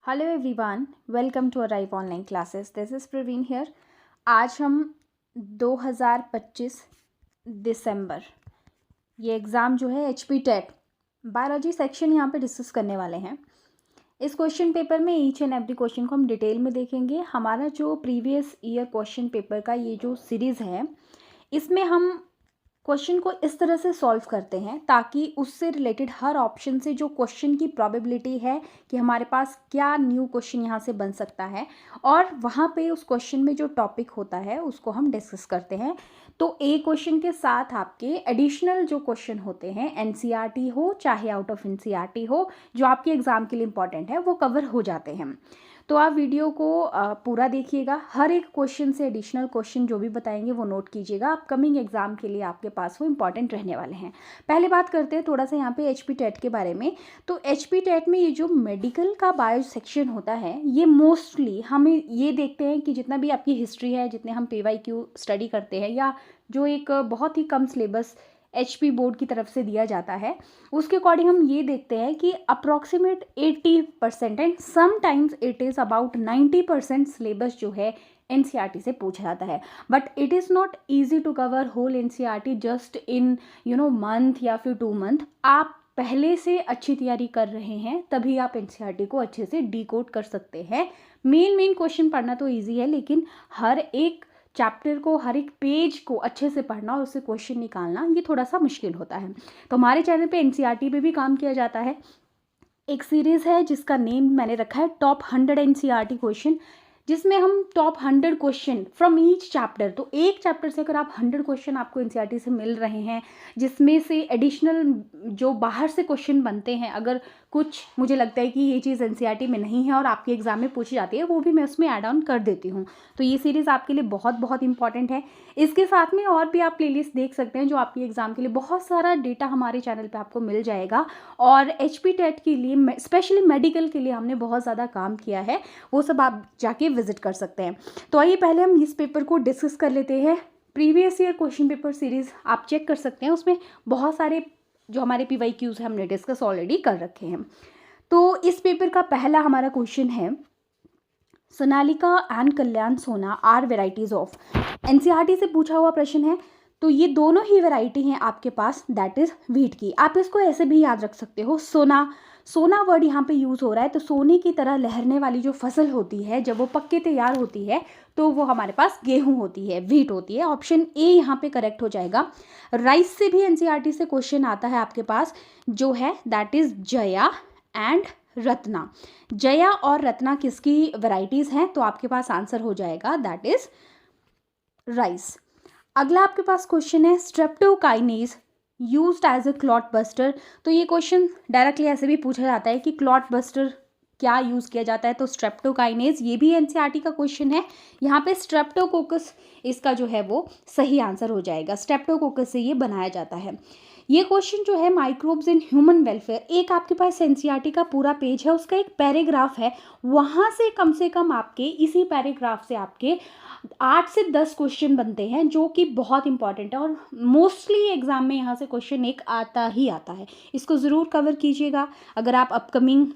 Hello everyone, welcome to arrive online classes. This is Praveen here. आज हम 2025 दिसंबर ये exam जो है HP टेट बायोलॉजी सेक्शन यहाँ पे डिस्कस करने वाले हैं। इस क्वेश्चन पेपर में ईच एंड एवरी क्वेश्चन को हम डिटेल में देखेंगे। हमारा जो प्रीवियस ईयर क्वेश्चन पेपर का ये जो सीरीज़ है, इसमें हम क्वेश्चन को इस तरह से सॉल्व करते हैं ताकि उससे रिलेटेड हर ऑप्शन से जो क्वेश्चन की प्रोबेबिलिटी है कि हमारे पास क्या न्यू क्वेश्चन यहाँ से बन सकता है, और वहाँ पे उस क्वेश्चन में जो टॉपिक होता है उसको हम डिस्कस करते हैं। तो एक क्वेश्चन के साथ आपके एडिशनल जो क्वेश्चन होते हैं, एनसीईआरटी हो चाहे आउट ऑफ एनसीईआरटी हो, जो आपके एग्ज़ाम के लिए इंपॉर्टेंट है, वो कवर हो जाते हैं। तो आप वीडियो को पूरा देखिएगा। हर एक क्वेश्चन से एडिशनल क्वेश्चन जो भी बताएंगे वो नोट कीजिएगा। अपकमिंग एग्जाम के लिए आपके पास वो इंपॉर्टेंट रहने वाले हैं। पहले बात करते हैं थोड़ा सा यहाँ पे HP टेट के बारे में। तो HP टेट में ये जो मेडिकल का बायो सेक्शन होता है, ये मोस्टली हमें ये देखते हैं कि जितना भी आपकी हिस्ट्री है, जितने हम PYQ स्टडी करते हैं, या जो एक बहुत ही कम सिलेबस HP बोर्ड की तरफ से दिया जाता है, उसके अकॉर्डिंग हम ये देखते हैं कि approximate 80% and sometimes it is about 90% syllabus जो है NCERT से पूछा जाता है। But it is not easy to cover whole NCERT just in month या फिर 2 मंथ। आप पहले से अच्छी तैयारी कर रहे हैं तभी आप NCERT को अच्छे से डिकोड कर सकते हैं। मेन क्वेश्चन पढ़ना तो ईजी है, लेकिन हर एक चैप्टर को, हर एक पेज को अच्छे से पढ़ना और उससे क्वेश्चन निकालना, ये थोड़ा सा मुश्किल होता है। तो हमारे चैनल पे NCERT पे भी काम किया जाता है। एक सीरीज़ है जिसका नेम मैंने रखा है टॉप 100 NCERT क्वेश्चन, जिसमें हम top 100 question from each chapter, तो एक चैप्टर से अगर आप 100 क्वेश्चन आपको NCERT से मिल रहे हैं, जिसमें से एडिशनल जो बाहर से क्वेश्चन बनते हैं, अगर कुछ मुझे लगता है कि ये चीज़ NCERT में नहीं है और आपके एग्जाम में पूछी जाती है, वो भी मैं उसमें ऐड ऑन कर देती हूँ। तो ये सीरीज़ आपके लिए बहुत इंपॉर्टेंट है। इसके साथ में और भी आप प्लेलिस्ट देख सकते हैं, जो आपके एग्जाम के लिए बहुत सारा डेटा हमारे चैनल पर आपको मिल जाएगा। और HP टेट के लिए, स्पेशली मेडिकल के लिए, हमने बहुत ज़्यादा काम किया है, वो सब आप जाके विजिट कर सकते हैं। तो आइए पहले हम इस पेपर को डिस्कस कर लेते हैं। Previous year question paper series आप चेक कर सकते हैं, उसमें बहुत सारे जो हमारे PYQs हैं हमने डिस्कस ऑलरेडी कर रखे हैं। तो इस पेपर का पहला हमारा क्वेश्चन है, सोनालिका एंड कल्याण सोना आर वेराइटीज़ ऑफ। NCERT से पूछा हुआ प्रश्न है। तो ये दोनों ही वैरायटी हैं आपके पास, दैट इज़ व्हीट की। आप इसको ऐसे भी याद रख सकते हो, सोना वर्ड यहाँ पे यूज़ हो रहा है। तो सोने की तरह लहरने वाली जो फसल होती है, जब वो पक के तैयार होती है, तो वो हमारे पास गेहूं होती है, व्हीट होती है। ऑप्शन ए यहाँ पे करेक्ट हो जाएगा। राइस से भी NCERT से क्वेश्चन आता है आपके पास, जो है that is Jaya and Ratna. Jaya और रत्ना किसकी वैरायटीज़ हैं? तो आपके पास आंसर हो जाएगा दैट इज़ राइस। अगला आपके पास क्वेश्चन है, streptokinase used as a clot buster. तो ये क्वेश्चन डायरेक्टली ऐसे भी पूछा जाता है कि क्लॉट बस्टर क्या यूज़ किया जाता है? तो स्ट्रेप्टोकाइनेज, ये भी NCERT का क्वेश्चन है। यहाँ पे स्ट्रेप्टोकोकस इसका जो है वो सही आंसर हो जाएगा। स्ट्रेप्टोकोकस से ये बनाया जाता है। ये क्वेश्चन जो है, माइक्रोब्स इन ह्यूमन वेलफेयर, एक आपके पास NCERT का पूरा पेज है, उसका एक पैराग्राफ है, वहाँ से कम आपके इसी पैराग्राफ से आपके 8 से 10 क्वेश्चन बनते हैं, जो कि बहुत इंपॉर्टेंट है। और मोस्टली एग्जाम में यहाँ से क्वेश्चन एक आता ही आता है। इसको ज़रूर कवर कीजिएगा अगर आप अपकमिंग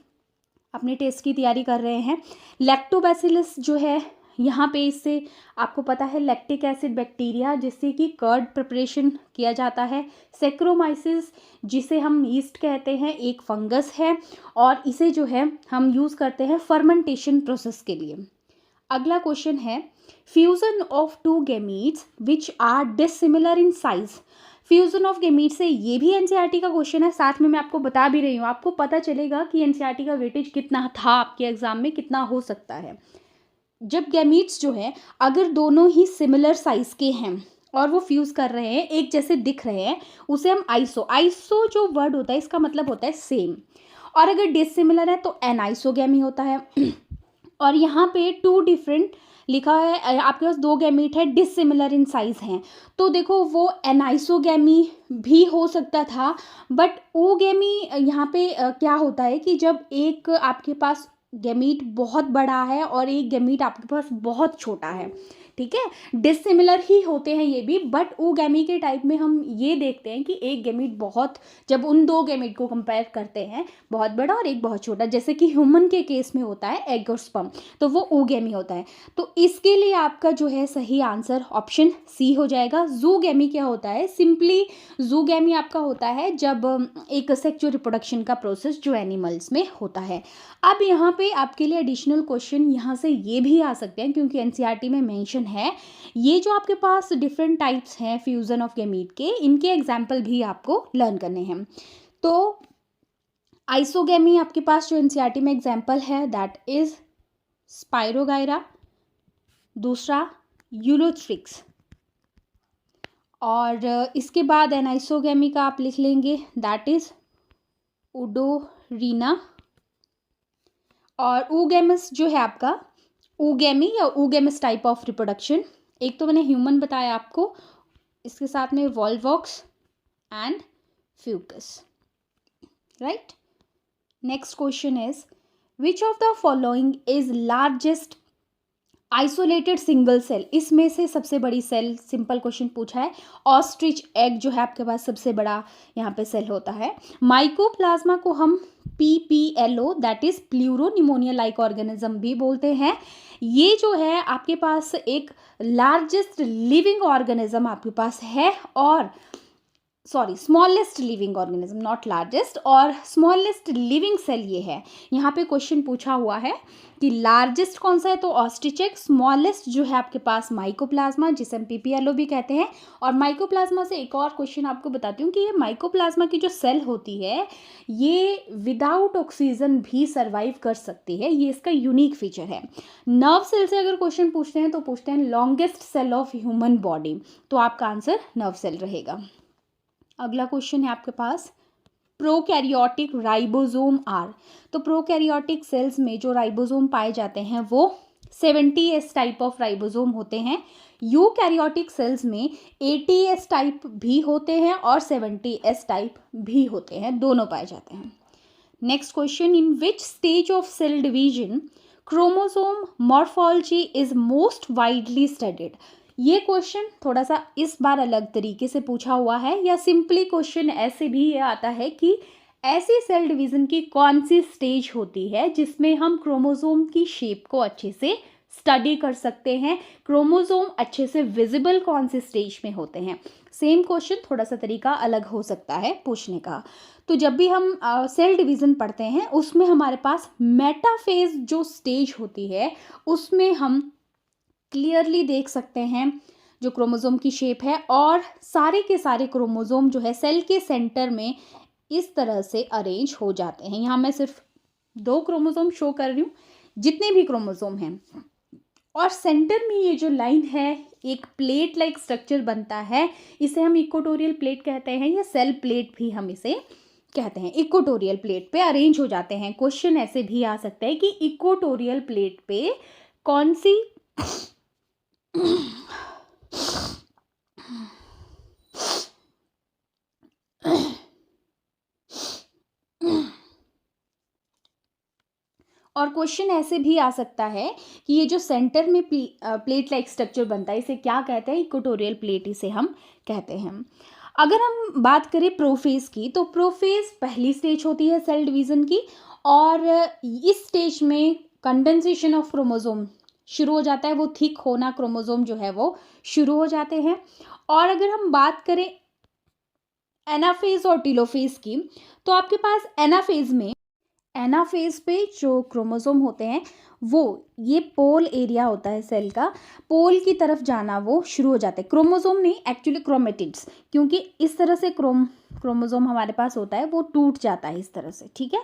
अपने टेस्ट की तैयारी कर रहे हैं। लैक्टोबैसिलस जो है, यहाँ पे इससे आपको पता है लैक्टिक एसिड बैक्टीरिया, जिससे कि कर्ड प्रिपरेशन किया जाता है। सेक्रोमाइसिस, जिसे हम यीस्ट कहते हैं, एक फंगस है, और इसे जो है हम यूज़ करते हैं फर्मेंटेशन प्रोसेस के लिए। अगला क्वेश्चन है, fusion of two gametes which are dissimilar in size. Fusion of gamete से, ये भी NCERT का क्वेश्चन है। साथ में मैं आपको बता भी रही हूँ, आपको पता चलेगा कि NCERT का वेटेज कितना था आपके एग्जाम में, कितना हो सकता है। जब गैमीट्स जो है, अगर दोनों ही सिमिलर साइज के हैं और वो फ्यूज़ कर रहे हैं, एक जैसे दिख रहे हैं, उसे हम आइसो जो वर्ड होता है, इसका मतलब होता है सेम। और अगर डिसिमिलर है तो एनाइसोगैमी होता है। और यहाँ पे टू डिफरेंट लिखा है, आपके पास 2 गैमीट है, डिसिमिलर इन साइज हैं, तो देखो वो एनाइसोगैमी भी हो सकता था। बट ओगैमी यहाँ पे क्या होता है कि जब एक आपके पास गैमीट बहुत बड़ा है और एक गैमीट आपके पास बहुत छोटा है, ठीक है। डिसिमिलर ही होते हैं ये भी, बट ओगैमी के टाइप में हम ये देखते हैं कि एक गैमीट बहुत, जब उन दो गैमीट को कंपेयर करते हैं, बहुत बड़ा और एक बहुत छोटा, जैसे कि ह्यूमन के केस में होता है एग और स्पर्म, तो वो ओगैमी होता है। तो इसके लिए आपका जो है सही आंसर ऑप्शन सी हो जाएगा। जूगैमी क्या होता है? सिंपली जूगैमी आपका होता है जब एक सेक्सुअल रिप्रोडक्शन का प्रोसेस जो एनिमल्स में होता है। अब यहाँ पे आपके लिए एडिशनल क्वेश्चन यहाँ से ये भी आ सकते हैं, क्योंकि एनसीईआरटी में मेंशन है, ये जो आपके पास डिफरेंट टाइप्स हैं फ्यूजन ऑफ गैमीट के, इनके एग्जाम्पल भी आपको लर्न करने हैं। तो आइसोगैमी आपके पास जो एनसीईआरटी में एग्जाम्पल है दैट इज स्पाइरोगायरा, दूसरा यूलोथ्रिक्स, और इसके बाद एनाइसोगैमी का आप लिख लेंगे दैट इज उडोरीना, और ऊगेमस जो है आपका ऊगेमी या ऊगेमस टाइप ऑफ रिप्रोडक्शन, एक तो मैंने ह्यूमन बताया आपको, इसके साथ में volvox and fucus, right. Next question is which of the following is largest isolated single cell, इसमें से सबसे बड़ी सेल, सिंपल क्वेश्चन पूछा है। ऑस्ट्रिच एग जो है आपके पास सबसे बड़ा यहाँ पे सेल होता है। माइकोप्लाज्मा को हम PPLO that is pleuro pneumonia like organism भी बोलते हैं। ये जो है आपके पास एक लार्जेस्ट लिविंग ऑर्गेनिज्म आपके पास है, और sorry smallest living organism, not largest, और स्मॉलेस्ट लिविंग सेल ये है। यहाँ पे क्वेश्चन पूछा हुआ है कि लार्जेस्ट कौन सा है, तो ऑस्ट्रिच एग, स्मॉलेस्ट जो है आपके पास माइकोप्लाज्मा जिसे हम PPLO भी कहते हैं। और माइकोप्लाज्मा से एक और क्वेश्चन आपको बताती हूँ कि ये माइकोप्लाज्मा की जो सेल होती है ये विदाउट ऑक्सीजन भी सर्वाइव कर सकती है, ये इसका यूनिक फीचर है। नर्व सेल से अगर क्वेश्चन पूछते हैं तो पूछते हैं longest cell of human body, तो आपका आंसर नर्व सेल रहेगा। अगला क्वेश्चन है आपके पास प्रोकैरियोटिक राइबोसोम आर, तो प्रोकैरियोटिक सेल्स में जो राइबोसोम पाए जाते हैं वो 70S टाइप ऑफ राइबोसोम होते हैं। यूकैरियोटिक सेल्स में 80S टाइप भी होते हैं और 70S टाइप भी होते हैं, दोनों पाए जाते हैं। Next question, in which stage of cell division chromosome morphology is most widely studied, ये क्वेश्चन थोड़ा सा इस बार अलग तरीके से पूछा हुआ है, या सिंपली क्वेश्चन ऐसे भी ये आता है कि ऐसी सेल डिवीज़न की कौन सी स्टेज होती है जिसमें हम क्रोमोसोम की शेप को अच्छे से स्टडी कर सकते हैं, क्रोमोसोम अच्छे से विजिबल कौन सी स्टेज में होते हैं। सेम क्वेश्चन थोड़ा सा तरीका अलग हो सकता है पूछने का। तो जब भी हम सेल डिवीज़न पढ़ते हैं उसमें हमारे पास मेटाफेज जो स्टेज होती है उसमें हम क्लियरली देख सकते हैं जो क्रोमोसोम की शेप है, और सारे के सारे क्रोमोसोम जो है सेल के सेंटर में इस तरह से अरेंज हो जाते हैं। यहाँ मैं सिर्फ 2 क्रोमोसोम शो कर रही हूँ, जितने भी क्रोमोसोम हैं, और सेंटर में ये जो लाइन है एक प्लेट लाइक स्ट्रक्चर बनता है, इसे हम इक्वेटोरियल प्लेट कहते हैं, या सेल प्लेट भी हम इसे कहते हैं। इक्वेटोरियल प्लेट पे अरेंज हो जाते हैं। क्वेश्चन ऐसे भी आ सकता है कि इक्वेटोरियल प्लेट पे कौन सी और क्वेश्चन ऐसे भी आ सकता है कि ये जो सेंटर में प्लेट लाइक स्ट्रक्चर बनता है इसे क्या कहते हैं, इक्वेटोरियल प्लेट इसे हम कहते हैं। अगर हम बात करें प्रोफेज की, तो प्रोफेज पहली स्टेज होती है सेल डिवीज़न की, और इस स्टेज में कंडेंसेशन ऑफ क्रोमोसोम शुरू हो जाता है, वो थिक होना क्रोमोसोम जो है वो शुरू हो जाते हैं। और अगर हम बात करें एनाफेज और टीलोफेज की, तो आपके पास एनाफेज पे जो क्रोमोसोम होते हैं वो ये पोल एरिया होता है सेल का, पोल की तरफ जाना वो शुरू हो जाते हैं। क्रोमोसोम नहीं, एक्चुअली क्रोमेटिड्स, क्योंकि इस तरह से क्रोमोसोम हमारे पास होता है वो टूट जाता है इस तरह से, ठीक है।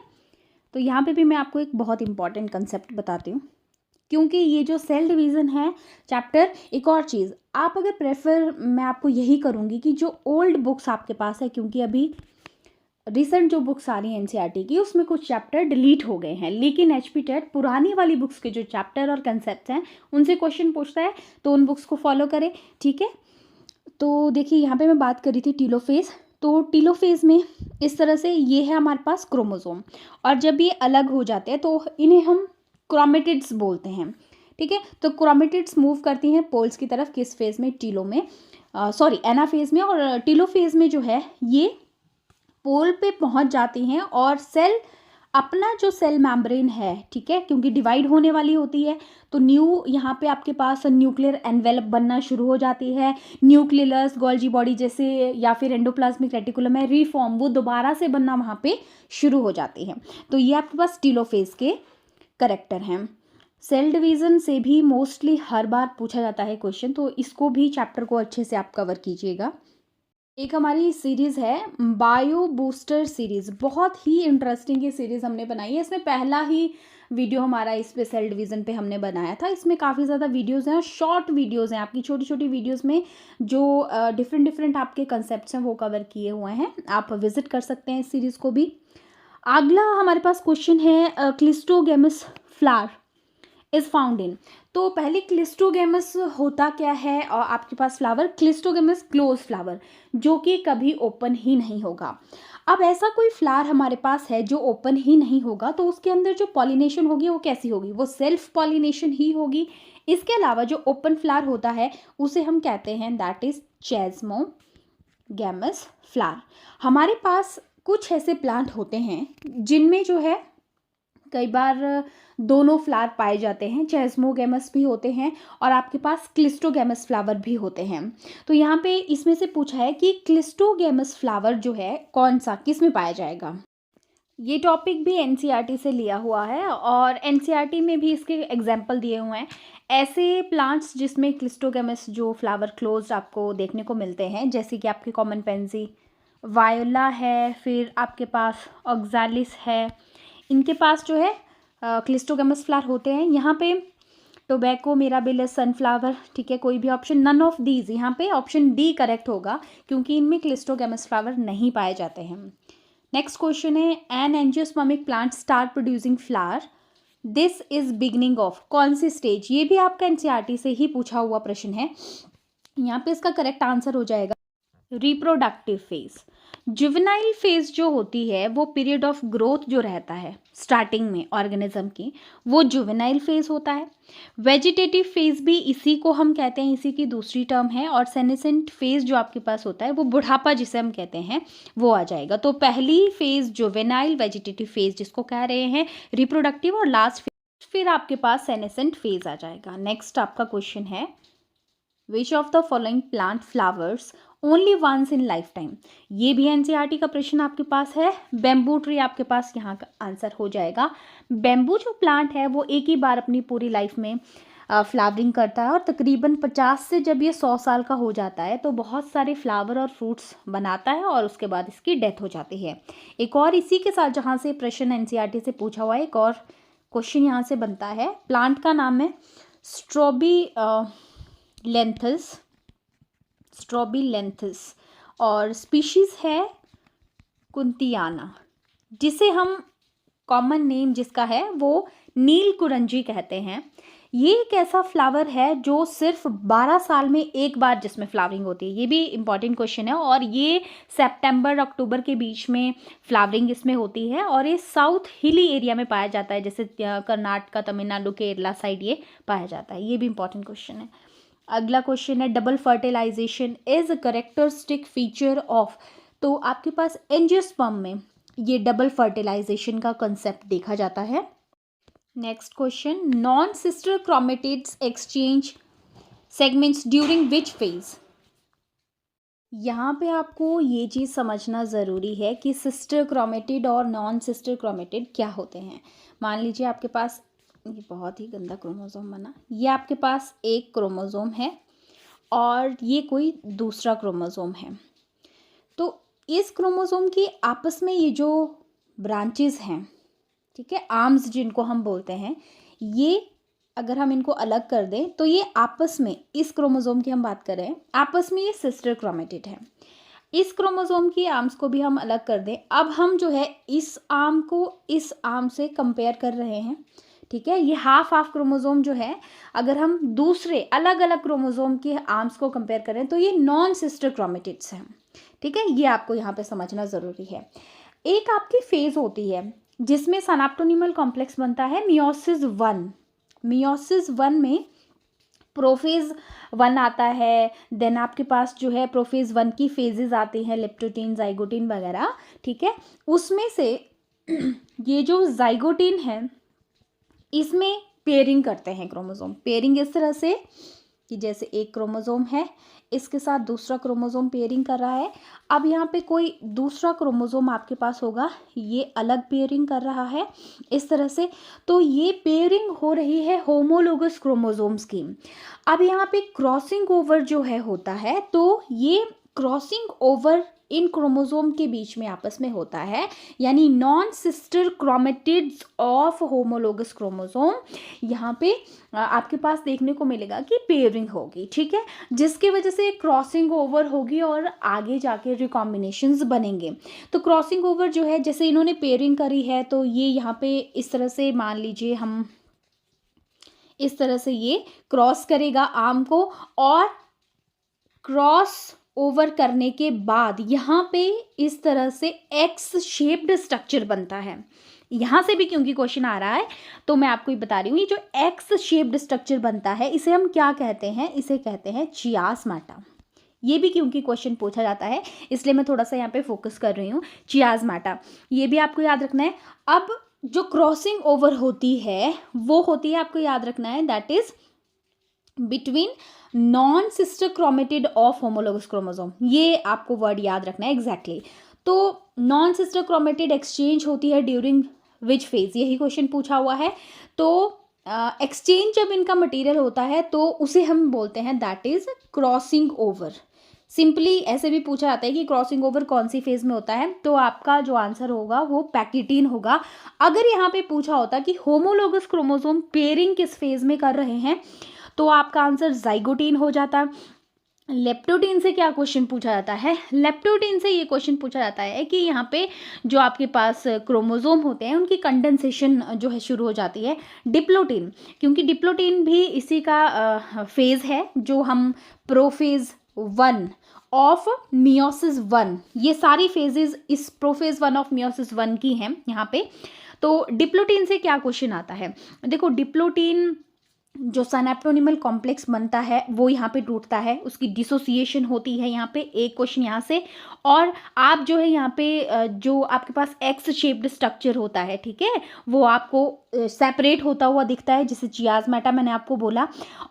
तो यहाँ पे भी मैं आपको एक बहुत इंपॉर्टेंट कंसेप्ट बताती हूँ, क्योंकि ये जो सेल डिवीज़न है चैप्टर, एक और चीज़ आप अगर प्रेफर, मैं आपको यही करूँगी कि जो ओल्ड बुक्स आपके पास है, क्योंकि अभी रिसेंट जो बुक्स आ रही हैं एनसीईआरटी की उसमें कुछ चैप्टर डिलीट हो गए हैं, लेकिन एचपी टेट पुरानी वाली बुक्स के जो चैप्टर और कंसेप्ट हैं उनसे क्वेश्चन पूछता है, तो उन बुक्स को फॉलो करें, ठीक है। तो देखिए यहाँ पे मैं बात कर रही थी टीलोफेज, तो टीलोफेज में इस तरह से ये है हमारे पास क्रोमोसोम, और जब ये अलग हो जाते हैं तो इन्हें हम क्रोमेटिड्स बोलते हैं, ठीक है। तो क्रोमेटिड्स मूव करती हैं पोल्स की तरफ, किस फेज में, टीलो में, एनाफेज में, और टीलोफेज में जो है ये पोल पे पहुंच जाती हैं और सेल अपना जो सेल मेम्ब्रेन है, ठीक है, क्योंकि डिवाइड होने वाली होती है तो न्यू यहाँ पे आपके पास न्यूक्लियर एनवेलप बनना शुरू हो जाती है। न्यूक्लियस, गोल्जी बॉडी जैसे, या फिर एंडोप्लाज्मिक रेटिकुलम है रीफॉर्म, वो दोबारा से बनना वहाँ पे शुरू हो जाती है। तो ये आपके पास टीलोफेज के करेक्टर हैं। सेल डिवीज़न से भी मोस्टली हर बार पूछा जाता है क्वेश्चन, तो इसको भी चैप्टर को अच्छे से आप कवर कीजिएगा। एक हमारी सीरीज़ है बायो बूस्टर सीरीज़, बहुत ही इंटरेस्टिंग ये सीरीज़ हमने बनाई है। इसमें पहला ही वीडियो हमारा इस पे सेल डिवीज़न पे हमने बनाया था। इसमें काफ़ी ज़्यादा वीडियोस हैं और शॉर्ट वीडियोस हैं, आपकी छोटी छोटी वीडियोस में जो डिफरेंट आपके कंसेप्ट्स हैं वो कवर किए हुए हैं। आप विजिट कर सकते हैं इस सीरीज़ को भी। अगला हमारे पास क्वेश्चन है cleistogamous flower is found in. तो पहले क्लिस्टोगेमस होता क्या है, और आपके पास फ्लावर क्लिस्टोगेमस क्लोज फ्लावर, जो कि कभी ओपन ही नहीं होगा। अब ऐसा कोई फ्लावर हमारे पास है जो ओपन ही नहीं होगा, तो उसके अंदर जो पॉलिनेशन होगी वो कैसी होगी, वो सेल्फ पॉलिनेशन ही होगी। इसके अलावा जो ओपन फ्लावर होता है उसे हम कहते हैं दैट इज चेस्मोगेमस फ्लावर। हमारे पास कुछ ऐसे प्लांट होते हैं जिनमें जो है कई बार दोनों फ्लावर पाए जाते हैं, चेस्मोगेमस भी होते हैं और आपके पास क्लिस्टोगेमस फ्लावर भी होते हैं। तो यहाँ पे इसमें से पूछा है कि क्लिस्टोगेमस फ्लावर जो है कौन सा, किस में पाया जाएगा। ये टॉपिक भी एनसीईआरटी से लिया हुआ है और एनसीईआरटी में भी इसके एग्जाम्पल दिए हुए हैं। ऐसे प्लांट्स जिसमें क्लिस्टोगेमस जो फ्लावर क्लोज आपको देखने को मिलते हैं, जैसे कि आपके कॉमन पेंसी, वायोला है, फिर आपके पास ऑक्जालिस है, इनके पास जो है क्लिस्टोगेमस फ्लावर होते हैं। यहाँ पे टोबैको, मिराबिलस, सनफ्लावर, ठीक है, कोई भी ऑप्शन, नन ऑफ दीज, यहाँ पे ऑप्शन डी करेक्ट होगा क्योंकि इनमें क्लिस्टोगेमस फ्लावर नहीं पाए जाते हैं। नेक्स्ट क्वेश्चन है an angiospermic plant start producing flower, this is beginning of, कौन सी स्टेज। ये भी आपका एनसीईआरटी से ही पूछा हुआ प्रश्न है। यहाँ पे इसका करेक्ट आंसर हो जाएगा रिप्रोडक्टिव फेज। जुवेनाइल फेज जो होती है वो पीरियड ऑफ ग्रोथ जो रहता है स्टार्टिंग में ऑर्गेनिज्म की, वो जुवेनाइल फेज होता है। वेजिटेटिव फेज भी इसी को हम कहते हैं, इसी की दूसरी टर्म है। और सेनेसेंट फेज जो आपके पास होता है वो बुढ़ापा जिसे हम कहते हैं वो आ जाएगा। तो पहली फेज जुवेनाइल, वेजिटेटिव फेज जिसको कह रहे हैं रिप्रोडक्टिव, और लास्ट फेज फिर आपके पास सेनेसेंट फेज आ जाएगा। नेक्स्ट आपका क्वेश्चन है which of the following plant flowers only once in life time. ये भी एनसीईआरटी का प्रश्न आपके पास है। बेम्बू ट्री आपके पास यहाँ का आंसर हो जाएगा। बेम्बू जो प्लांट है वो एक ही बार अपनी पूरी लाइफ में फ्लावरिंग करता है और तकरीबन 50 से जब ये 100 साल का हो जाता है तो बहुत सारे फ्लावर और फ्रूट्स बनाता है और उसके बाद इसकी डेथ हो जाती है। एक और इसी के साथ जहाँ से प्रश्न एनसीईआरटी से पूछा हुआ है, एक और क्वेश्चन यहाँ से बनता है। प्लांट का नाम है स्ट्रॉबीलेंथस और स्पीशीज़ है कुंतियाना, जिसे हम कॉमन नेम जिसका है वो नील कुरंजी कहते हैं। ये एक ऐसा फ्लावर है जो सिर्फ 12 साल में एक बार जिसमें फ्लावरिंग होती है। ये भी इम्पॉर्टेंट क्वेश्चन है और ये सितंबर अक्टूबर के बीच में फ्लावरिंग इसमें होती है और ये साउथ हिली एरिया में पाया जाता है, जैसे कर्नाटक, तमिलनाडु, केरला साइड ये पाया जाता है। ये भी इम्पॉर्टेंट क्वेश्चन है। अगला क्वेश्चन है double fertilization is a characteristic feature of. तो आपके पास एंजियोस्पर्म में ये डबल फर्टिलाइजेशन का कंसेप्ट देखा जाता है। Next question non sister chromatids exchange segments during which phase. यहाँ पे आपको ये चीज़ समझना ज़रूरी है कि सिस्टर क्रोमेटिड और नॉन सिस्टर क्रोमेटिड क्या होते हैं। मान लीजिए आपके पास, ये बहुत ही गंदा क्रोमोसोम बना, ये आपके पास एक क्रोमोसोम है और ये कोई दूसरा क्रोमोसोम है। तो इस क्रोमोसोम की आपस में ये जो ब्रांचेस हैं, ठीक है, आर्म्स जिनको हम बोलते हैं, ये अगर हम इनको अलग कर दें तो ये आपस में, इस क्रोमोसोम की हम बात कर रहे हैं, आपस में ये सिस्टर क्रोमेटिड है। इस क्रोमोसोम की आर्म्स को भी हम अलग कर दें, अब हम जो है इस आर्म को इस आर्म से कंपेयर कर रहे हैं, ठीक है। ये हाफ क्रोमोसोम जो है, अगर हम दूसरे अलग अलग क्रोमोसोम के आर्म्स को कंपेयर करें तो ये नॉन सिस्टर क्रोमेटिड्स हैं, ठीक है। ये आपको यहाँ पे समझना ज़रूरी है। एक आपकी फेज़ होती है जिसमें सनाप्टोनिमल कॉम्प्लेक्स बनता है मियोसिस वन। मियोसिस वन में प्रोफेज वन आता है, देन आपके पास जो है प्रोफेज वन की फेजेस आती हैं, लेप्टोटीन, जाइगोटीन वगैरह, ठीक है। उसमें से ये जो जाइगोटीन है इसमें पेयरिंग करते हैं क्रोमोसोम। पेयरिंग इस तरह से कि जैसे एक क्रोमोसोम है, इसके साथ दूसरा क्रोमोसोम पेयरिंग कर रहा है। अब यहाँ पे कोई दूसरा क्रोमोसोम आपके पास होगा, ये अलग पेयरिंग कर रहा है इस तरह से। तो ये पेयरिंग हो रही है होमोलोगस क्रोमोसोम्स की। अब यहाँ पे क्रॉसिंग ओवर जो है होता है, तो ये क्रॉसिंग ओवर इन क्रोमोसोम के बीच में आपस में होता है, यानी non sister chromatids of homologous chromosome. यहाँ पे आपके पास देखने को मिलेगा कि पेयरिंग होगी, ठीक है, जिसकी वजह से क्रॉसिंग ओवर होगी और आगे जाके रिकॉम्बिनेशंस बनेंगे। तो क्रॉसिंग ओवर जो है, जैसे इन्होंने पेयरिंग करी है, तो ये यहाँ पे इस तरह से मान लीजिए हम इस तरह से ये क्रॉस करेगा आर्म को, और क्रॉस ओवर करने के बाद यहाँ पे इस तरह से एक्स शेप्ड स्ट्रक्चर बनता है। यहाँ से भी क्योंकि क्वेश्चन आ रहा है तो मैं आपको ये बता रही हूँ, ये जो एक्स शेप्ड स्ट्रक्चर बनता है इसे हम क्या कहते हैं, इसे कहते हैं चियाज़्माटा। ये भी क्योंकि क्वेश्चन पूछा जाता है इसलिए मैं थोड़ा सा यहाँ पे फोकस कर रही हूँ, चियाज़्माटा। ये भी आपको याद रखना है। अब जो क्रॉसिंग ओवर होती है वो होती है, आपको याद रखना है, that is between non sister chromatid of homologous chromosome. ये आपको वर्ड याद रखना है एग्जैक्टली। तो नॉन सिस्टर क्रोमेटिड एक्सचेंज होती है ड्यूरिंग विच फेज, यही क्वेश्चन पूछा हुआ है। तो एक्सचेंज जब इनका मटेरियल होता है तो उसे हम बोलते हैं that is crossing over. Simply ऐसे भी पूछा जाता है कि क्रॉसिंग ओवर कौन सी फेज में होता है, तो आपका जो आंसर होगा वो पैकिटीन होगा। अगर यहाँ पे पूछा होता कि होमोलोगस क्रोमोसोम पेयरिंग किस फेज में कर रहे हैं, तो आपका आंसर जाइगोटीन हो जाता। लेप्टोटीन से क्या क्वेश्चन पूछा जाता है, लेप्टोटीन से ये क्वेश्चन पूछा जाता है कि यहाँ पे जो आपके पास क्रोमोसोम होते हैं उनकी कंडेंसेशन जो है शुरू हो जाती है। डिप्लोटीन, क्योंकि डिप्लोटीन भी इसी का फेज है, जो हम prophase one of meiosis one, ये सारी फेजेस इस prophase one of meiosis one की हैं यहाँ पे। तो डिप्लोटीन से क्या क्वेश्चन आता है, देखो डिप्लोटीन जो सनेप्टोनिमल कॉम्प्लेक्स बनता है वो यहाँ पे टूटता है, उसकी डिसोसिएशन होती है यहाँ पे, एक क्वेश्चन यहाँ से। और आप जो है यहाँ पे जो आपके पास एक्स शेप्ड स्ट्रक्चर होता है, ठीक है, वो आपको सेपरेट होता हुआ दिखता है, जिसे चियाज़्माटा मैंने आपको बोला।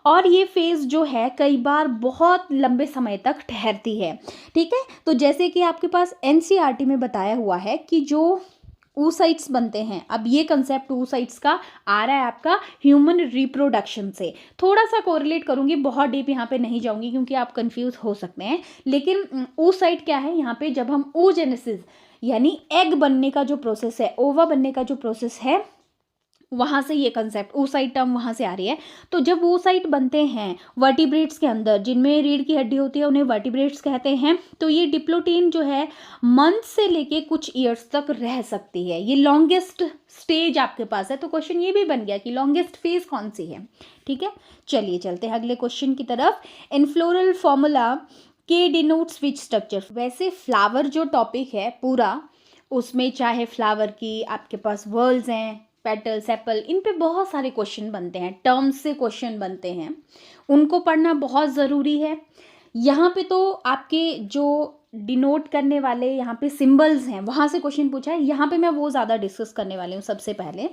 और ये फेज जो है कई बार बहुत लंबे समय तक ठहरती है, ठीक है। तो जैसे कि आपके पास एनसीईआरटी में बताया हुआ है कि जो oocytes बनते हैं, अब ये कंसेप्ट oocytes का आ रहा है आपका ह्यूमन रिप्रोडक्शन से। थोड़ा सा कोरिलेट करूंगी, बहुत डीप यहाँ पे नहीं जाऊंगी क्योंकि आप कंफ्यूज हो सकते हैं। लेकिन oocyte क्या है, यहाँ पे जब हम oogenesis यानी एग बनने का जो प्रोसेस है, ओवा बनने का जो प्रोसेस है, वहाँ से ये कंसेप्ट oocyte टर्म वहाँ से आ रही है। तो जब oocyte बनते हैं वर्टिब्रेट्स के अंदर, जिनमें रीढ़ की हड्डी होती है, उन्हें वर्टिब्रेट्स कहते हैं। तो ये डिप्लोटीन जो है मंथ से लेके कुछ ईयर्स तक रह सकती है, ये लॉन्गेस्ट स्टेज आपके पास है। तो क्वेश्चन ये भी बन गया कि लॉन्गेस्ट फेज कौन सी है, ठीक है। चलिए चलते हैं अगले क्वेश्चन की तरफ। इनफ्लोरल फॉर्मूला के डिनोट्स विच स्ट्रक्चर। वैसे फ्लावर जो टॉपिक है पूरा, उसमें चाहे फ्लावर की आपके पास वर्ल्स हैं, पेटल, सेपल, इन पे बहुत सारे क्वेश्चन बनते हैं, टर्म्स से क्वेश्चन बनते हैं, उनको पढ़ना बहुत ज़रूरी है। यहाँ पे तो आपके जो डिनोट करने वाले यहाँ पे सिंबल्स हैं, वहाँ से क्वेश्चन पूछा है। यहाँ पे मैं वो ज़्यादा डिस्कस करने वाली हूँ। सबसे पहले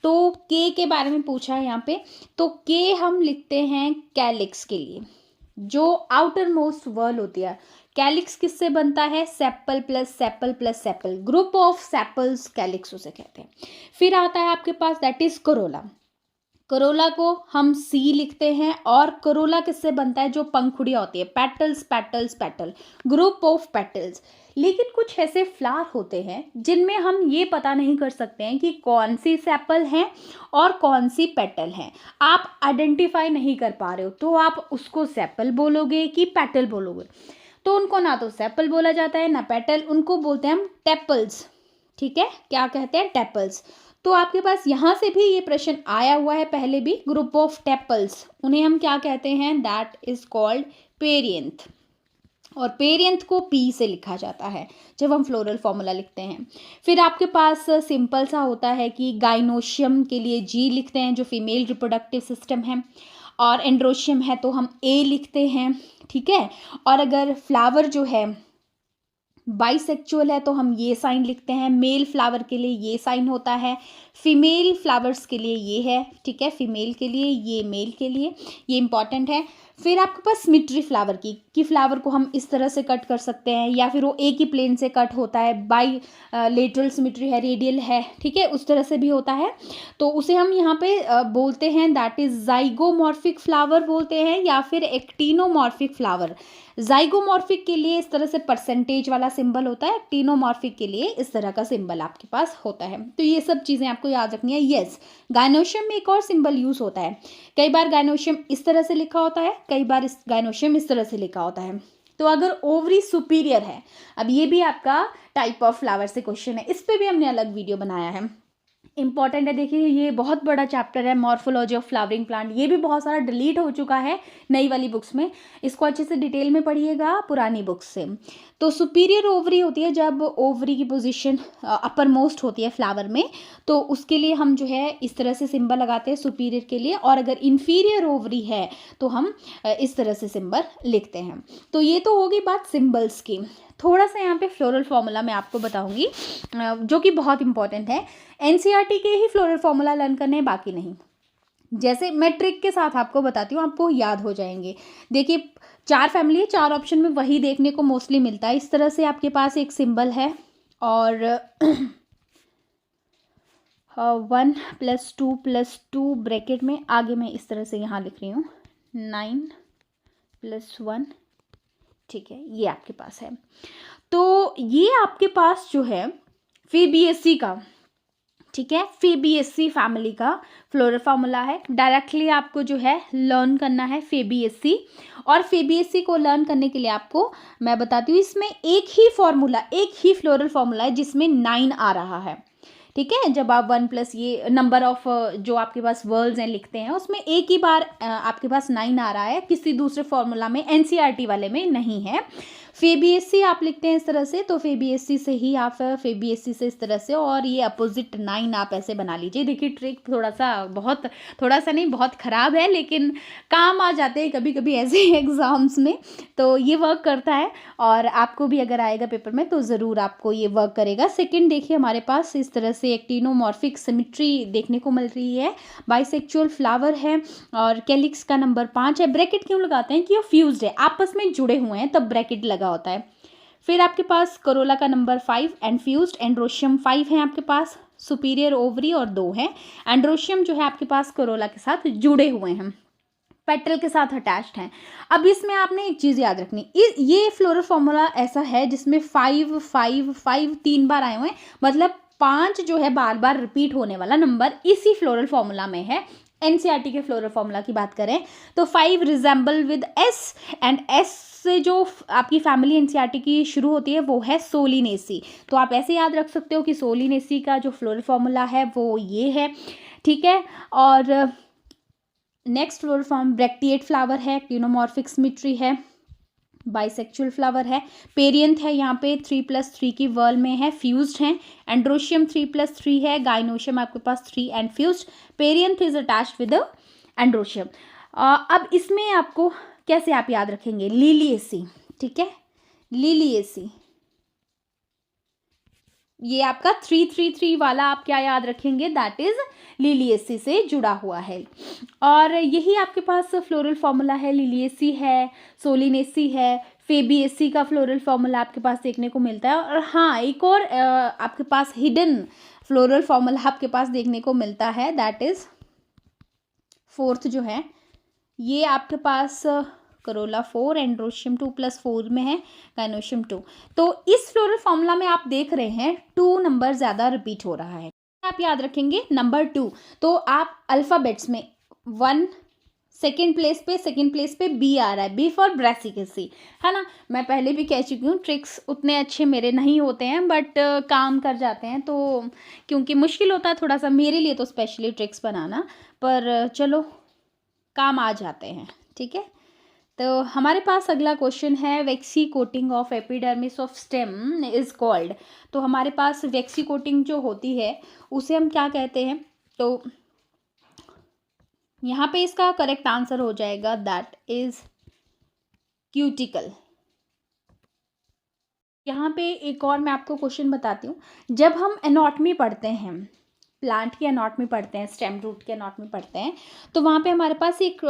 तो के बारे में पूछा है यहाँ पे, तो के हम लिखते हैं कैलिक्स के लिए, जो आउटर मोस्ट वर्ल होती है। कैलिक्स किससे बनता है, sepal plus sepal plus sepal, group of sepals calyx उसे कहते हैं। फिर आता है आपके पास दैट इज करोला। करोला को हम सी लिखते हैं, और करोला किससे बनता है, जो पंखुड़ियाँ होती है, petals petals petal, group of petals. लेकिन कुछ ऐसे फ्लावर होते हैं जिनमें हम ये पता नहीं कर सकते हैं कि कौन सी सेपल हैं और कौन सी पेटल हैं। आप आइडेंटिफाई नहीं कर पा रहे हो, तो आप उसको सेपल बोलोगे कि पेटल बोलोगे। तो उनको ना तो सेपल बोला जाता है ना पेटल, उनको बोलते हैं हम टेपल्स, ठीक है। क्या कहते हैं, टेपल्स। तो आपके पास यहाँ से भी ये प्रश्न आया हुआ है पहले भी, ग्रुप ऑफ टेपल्स, उन्हें हम क्या कहते हैं, दैट इज कॉल्ड पेरियंथ। और पेरियंथ को पी से लिखा जाता है जब हम फ्लोरल फॉर्मूला लिखते हैं। फिर आपके पास सिंपल सा होता है कि गाइनोशियम के लिए जी लिखते हैं जो फीमेल रिप्रोडक्टिव सिस्टम है, और एंड्रोशियम है तो हम ए लिखते हैं, ठीक है। और अगर फ्लावर जो है बाइसेक्चुअल है तो हम ये साइन लिखते हैं, मेल फ्लावर के लिए ये साइन होता है, फीमेल फ्लावर्स के लिए ये है, ठीक है, फीमेल के लिए ये, मेल के लिए ये इंपॉर्टेंट है। फिर आपके पास सिमेट्री फ्लावर की फ्लावर को हम इस तरह से कट कर सकते हैं, या फिर वो एक ही प्लेन से कट होता है, बाई लेटरल सिमेट्री है, रेडियल है, ठीक है, उस तरह से भी होता है। तो उसे हम यहाँ पे बोलते हैं दैट इज जाइगोमॉर्फिक फ्लावर बोलते हैं, या फिर एक्टिनोमॉर्फिक फ्लावर। जाइगोमॉर्फिक के लिए इस तरह से परसेंटेज वाला सिंबल होता है, एक्टिनोमॉर्फिक के लिए इस तरह का सिंबल आपके पास होता है। तो ये सब चीज़ें आपको याद रखनी है। यस, गाइनोशियम में एक और सिंबल यूज होता है, कई बार गाइनोशियम इस तरह से लिखा होता है, कई बार इस गाइनोशियम इस तरह से लिखा होता है। तो अगर ओवरी सुपीरियर है, अब ये भी आपका टाइप ऑफ फ्लावर से क्वेश्चन है, इस पर भी हमने अलग वीडियो बनाया है, इंपॉर्टेंट है। देखिए ये बहुत बड़ा चैप्टर है, मॉर्फोलॉजी ऑफ फ्लावरिंग प्लांट, ये भी बहुत सारा डिलीट हो चुका है नई वाली बुक्स में, इसको अच्छे से डिटेल में पढ़िएगा पुरानी बुक्स से। तो सुपीरियर ओवरी होती है जब ओवरी की पोजीशन अपर मोस्ट होती है फ्लावर में, तो उसके लिए हम जो है इस तरह से सिंबल लगाते हैं सुपीरियर के लिए, और अगर इन्फीरियर ओवरी है तो हम इस तरह से सिंबल लिखते हैं। तो ये तो होगी बात सिंबल्स की। थोड़ा सा यहाँ पे फ्लोरल फॉर्मूला मैं आपको बताऊंगी जो कि बहुत इंपॉर्टेंट है। एनसीईआरटी के ही फ्लोरल फॉर्मूला लर्न करने हैं, बाकी नहीं। जैसे मैं ट्रिक के साथ आपको बताती हूँ, आपको याद हो जाएंगे। देखिए 4 फैमिली है, 4 ऑप्शन में वही देखने को मोस्टली मिलता है। इस तरह से आपके पास एक सिंबल है, और 1 + 2 + 2 ब्रैकेट में आगे मैं इस तरह से यहाँ लिख रही हूँ 9 + 1, ठीक है, ये आपके पास है। तो ये आपके पास जो है फेबियसी का, ठीक है, फेबियसी फैमिली का फ्लोरल फार्मूला है। डायरेक्टली आपको जो है लर्न करना है फेबियसी, और फेबियसी को लर्न करने के लिए आपको मैं बताती हूँ, इसमें एक ही फॉर्मूला, एक ही फ्लोरल फार्मूला है जिसमें 9 आ रहा है, ठीक है। जब आप 1 + ये नंबर ऑफ जो आपके पास वर्ड्स हैं लिखते हैं, उसमें एक ही बार आपके पास 9 आ रहा है, किसी दूसरे फॉर्मूला में एनसीईआरटी वाले में नहीं है। फेबियसी आप लिखते हैं इस तरह से, तो फेबियसी से ही आप फेबियसी से इस तरह से, और ये अपोजिट 9 आप ऐसे बना लीजिए। देखिए ट्रिक थोड़ा सा नहीं, बहुत ख़राब है, लेकिन काम आ जाते हैं कभी कभी ऐसे एग्ज़ाम्स में, तो ये वर्क करता है। और आपको भी अगर आएगा पेपर में तो ज़रूर आपको ये वर्क करेगा। सेकंड देखिए हमारे पास इस तरह से एक्टिनोमॉर्फिक सिमेट्री देखने को मिल रही है, बाइसेक्चुअल फ्लावर है, और कैलिक्स का नंबर 5 है। ब्रैकेट क्यों लगाते हैं कि वो फ्यूज्ड है, आपस में जुड़े हुए हैं, तब ब्रैकेट लगा होता है। फिर आपके पास करोला का नंबर 5 एंड फ्यूज्ड, एंड्रोशियम 5 है आपके पास, सुपीरियर ओवरी और 2 है। एंड्रोशियम जो है आपके पास करोला के साथ जुड़े हुए हैं, पेटल के साथ अटैच्ड हैं। अब इसमें आपने एक चीज़ याद रखनी, ये फ्लोरल फॉर्मूला ऐसा है जिसमें 5 5 5 3 बार आए हुए हैं, मतलब 5 जो है बार बार रिपीट होने वाला नंबर इसी फ्लोरल फॉर्मूला में है। एनसीईआरटी के फ्लोरल फॉर्मूला की बात करें तो 5 resemble with S, and S से जो आपकी फैमिली एनसीईआरटी की शुरू होती है वो है सोलिनेसी। तो आप ऐसे याद रख सकते हो कि सोलिनेसी का जो फ्लोरल फॉर्मूला है वो ये है, ठीक है। और next floral form bracteate flower है, एक्टिनोमॉर्फिक सिमेट्री है, बाइसेक्चुअल फ्लावर है, पेरियंथ है, यहाँ पे 3 + 3 की वर्ल में है, फ्यूज्ड हैं। एंड्रोशियम 3 + 3 है, गाइनोशियम आपके पास 3 and fused, perianth is attached with androecium. अब इसमें आपको कैसे आप याद रखेंगे, लिलिएसी, ठीक है, लिलिएसी, ये आपका 3 वाला आप क्या याद रखेंगे, दैट इज लिलिएसी से जुड़ा हुआ है। और यही आपके पास फ्लोरल फॉर्मूला है, लिलिएसी है, सोलिनेसी है, फेबियसी का फ्लोरल फॉर्मूला आपके पास देखने को मिलता है। और हाँ, एक और आपके पास हिडन फ्लोरल फॉर्मूला आपके पास देखने को मिलता है, दैट इज 4th जो है ये आपके पास करोला 4, एंड्रोशियम 2 + 4 में है, गाइनोशियम 2। तो इस फ्लोरल फॉर्मूला में आप देख रहे हैं 2 नंबर ज़्यादा रिपीट हो रहा है, आप याद रखेंगे नंबर 2। तो आप अल्फ़ाबेट्स में 1 सेकेंड प्लेस पे बी आ रहा है, बी फॉर ब्रेसिकेसी, है ना। मैं पहले भी कह चुकी हूँ ट्रिक्स उतने अच्छे मेरे नहीं होते हैं, बट काम कर जाते हैं, तो क्योंकि मुश्किल होता है थोड़ा सा मेरे लिए तो स्पेशली ट्रिक्स बनाना, पर चलो काम आ जाते हैं, ठीक है। तो हमारे पास अगला क्वेश्चन है, waxy coating of epidermis of stem is called. तो हमारे पास वैक्सी कोटिंग जो होती है उसे हम क्या कहते हैं, तो यहाँ पे इसका करेक्ट आंसर हो जाएगा दैट इज क्यूटिकल। यहाँ पे एक और मैं आपको क्वेश्चन बताती हूँ। जब हम एनाटॉमी पढ़ते हैं, प्लांट की एनाटॉमी पढ़ते हैं, स्टेम रूट की एनाटॉमी पढ़ते हैं, तो वहाँ पे हमारे पास एक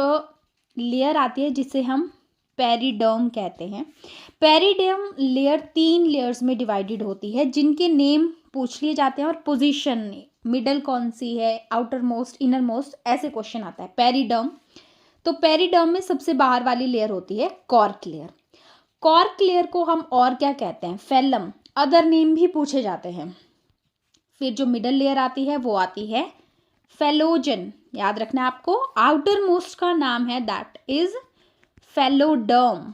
लेयर आती है जिसे हम पेरिडर्म कहते हैं। पेरिडर्म लेयर 3 लेयर्स में डिवाइडेड होती है, जिनके नेम पूछ लिए जाते हैं और पोजीशन, मिडल कौन सी है, आउटर मोस्ट, इनर मोस्ट, ऐसे क्वेश्चन आता है। पेरिडर्म, तो पेरिडर्म में सबसे बाहर वाली लेयर होती है कॉर्क लेयर। कॉर्क लेयर को हम और क्या कहते हैं, फेलम, अदर नेम भी पूछे जाते हैं। फिर जो मिडल लेयर आती है वो आती है फेलोजन, याद रखना है आपको। आउटर मोस्ट का नाम है दैट इज फेलोडर्म,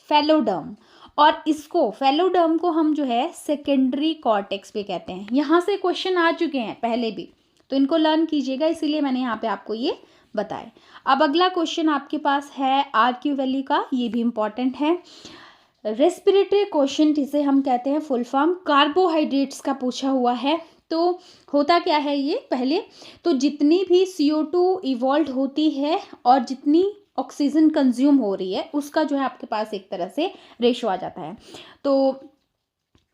फेलोडर्म। और इसको फेलोडर्म को हम जो है सेकेंडरी कॉर्टेक्स भी कहते हैं। यहाँ से क्वेश्चन आ चुके हैं पहले भी, तो इनको लर्न कीजिएगा, इसीलिए मैंने यहाँ पे आपको ये बताए। अब अगला क्वेश्चन आपके पास है आरक्यू वैल्यू का, ये भी इम्पॉर्टेंट है। रेस्पिरेटरी क्वेश्चन जिसे हम कहते हैं फुल फॉर्म, कार्बोहाइड्रेट्स का पूछा हुआ है। तो होता क्या है ये, पहले तो जितनी भी CO2 इवॉल्व होती है और जितनी ऑक्सीजन कंज्यूम हो रही है उसका जो है आपके पास एक तरह से रेशो आ जाता है। तो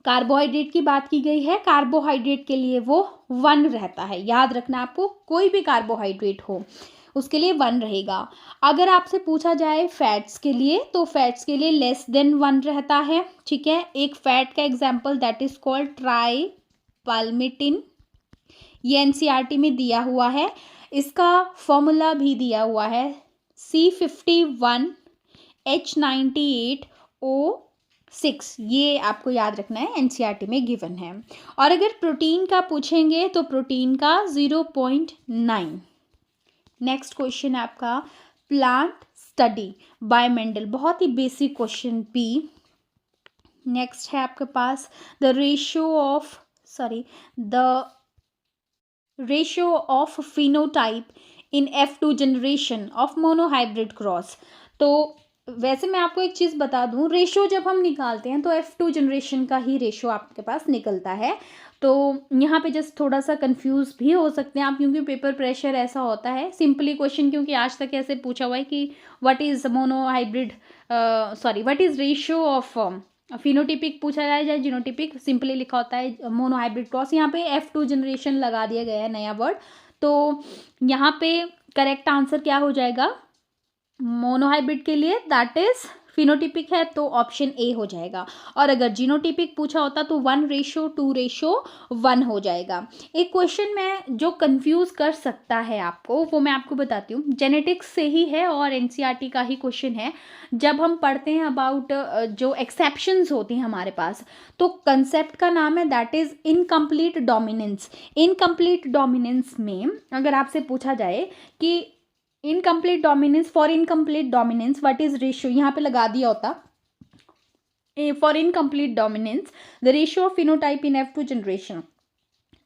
कार्बोहाइड्रेट की बात की गई है, कार्बोहाइड्रेट के लिए वो 1 रहता है, याद रखना आपको, कोई भी कार्बोहाइड्रेट हो उसके लिए 1 रहेगा। अगर आपसे पूछा जाए फैट्स के लिए, तो फैट्स के लिए लेस देन 1 रहता है, ठीक है। एक फैट का example that is called tripalmitin, ये NCERT में दिया हुआ है, इसका फॉर्मूला भी दिया हुआ है C51H98O6, ये आपको याद रखना है, NCERT में गिवन है। और अगर प्रोटीन का पूछेंगे तो प्रोटीन का 0.9। नेक्स्ट क्वेश्चन है आपका प्लांट स्टडी बाय मेंडल, बहुत ही बेसिक क्वेश्चन भी। नेक्स्ट है आपके पास the ratio of phenotype in F2 generation of monohybrid cross. तो वैसे मैं आपको एक चीज़ बता दूं, रेशो जब हम निकालते हैं तो F2 जनरेशन का ही रेशो आपके पास निकलता है। तो यहाँ पे जस्ट थोड़ा सा कंफ्यूज भी हो सकते हैं आप, क्योंकि पेपर प्रेशर ऐसा होता है। सिंपली क्वेश्चन, क्योंकि आज तक ऐसे पूछा हुआ है कि what is ratio of phenotypic पूछा जाए या जीनोटिपिक, सिंपली लिखा होता है मोनोहाइब्रिड क्रॉस। यहाँ पे F2 जनरेशन लगा दिया गया है, नया वर्ड। तो यहाँ पे करेक्ट आंसर क्या हो जाएगा मोनोहाइब्रिड के लिए, दैट इज फिनोटिपिक है, तो ऑप्शन ए हो जाएगा। और अगर जीनोटिपिक पूछा होता तो 1:2:1 हो जाएगा। एक क्वेश्चन में जो कंफ्यूज कर सकता है आपको, वो मैं आपको बताती हूँ, जेनेटिक्स से ही है और NCERT का ही क्वेश्चन है। जब हम पढ़ते हैं अबाउट जो एक्सेप्शंस होती हैं हमारे पास, तो कंसेप्ट का नाम है that is incomplete dominance. Incomplete dominance में अगर आपसे पूछा जाए कि incomplete dominance, for incomplete dominance what is ratio, यहाँ पे लगा दिया होता for incomplete dominance the ratio of phenotype in F2 generation,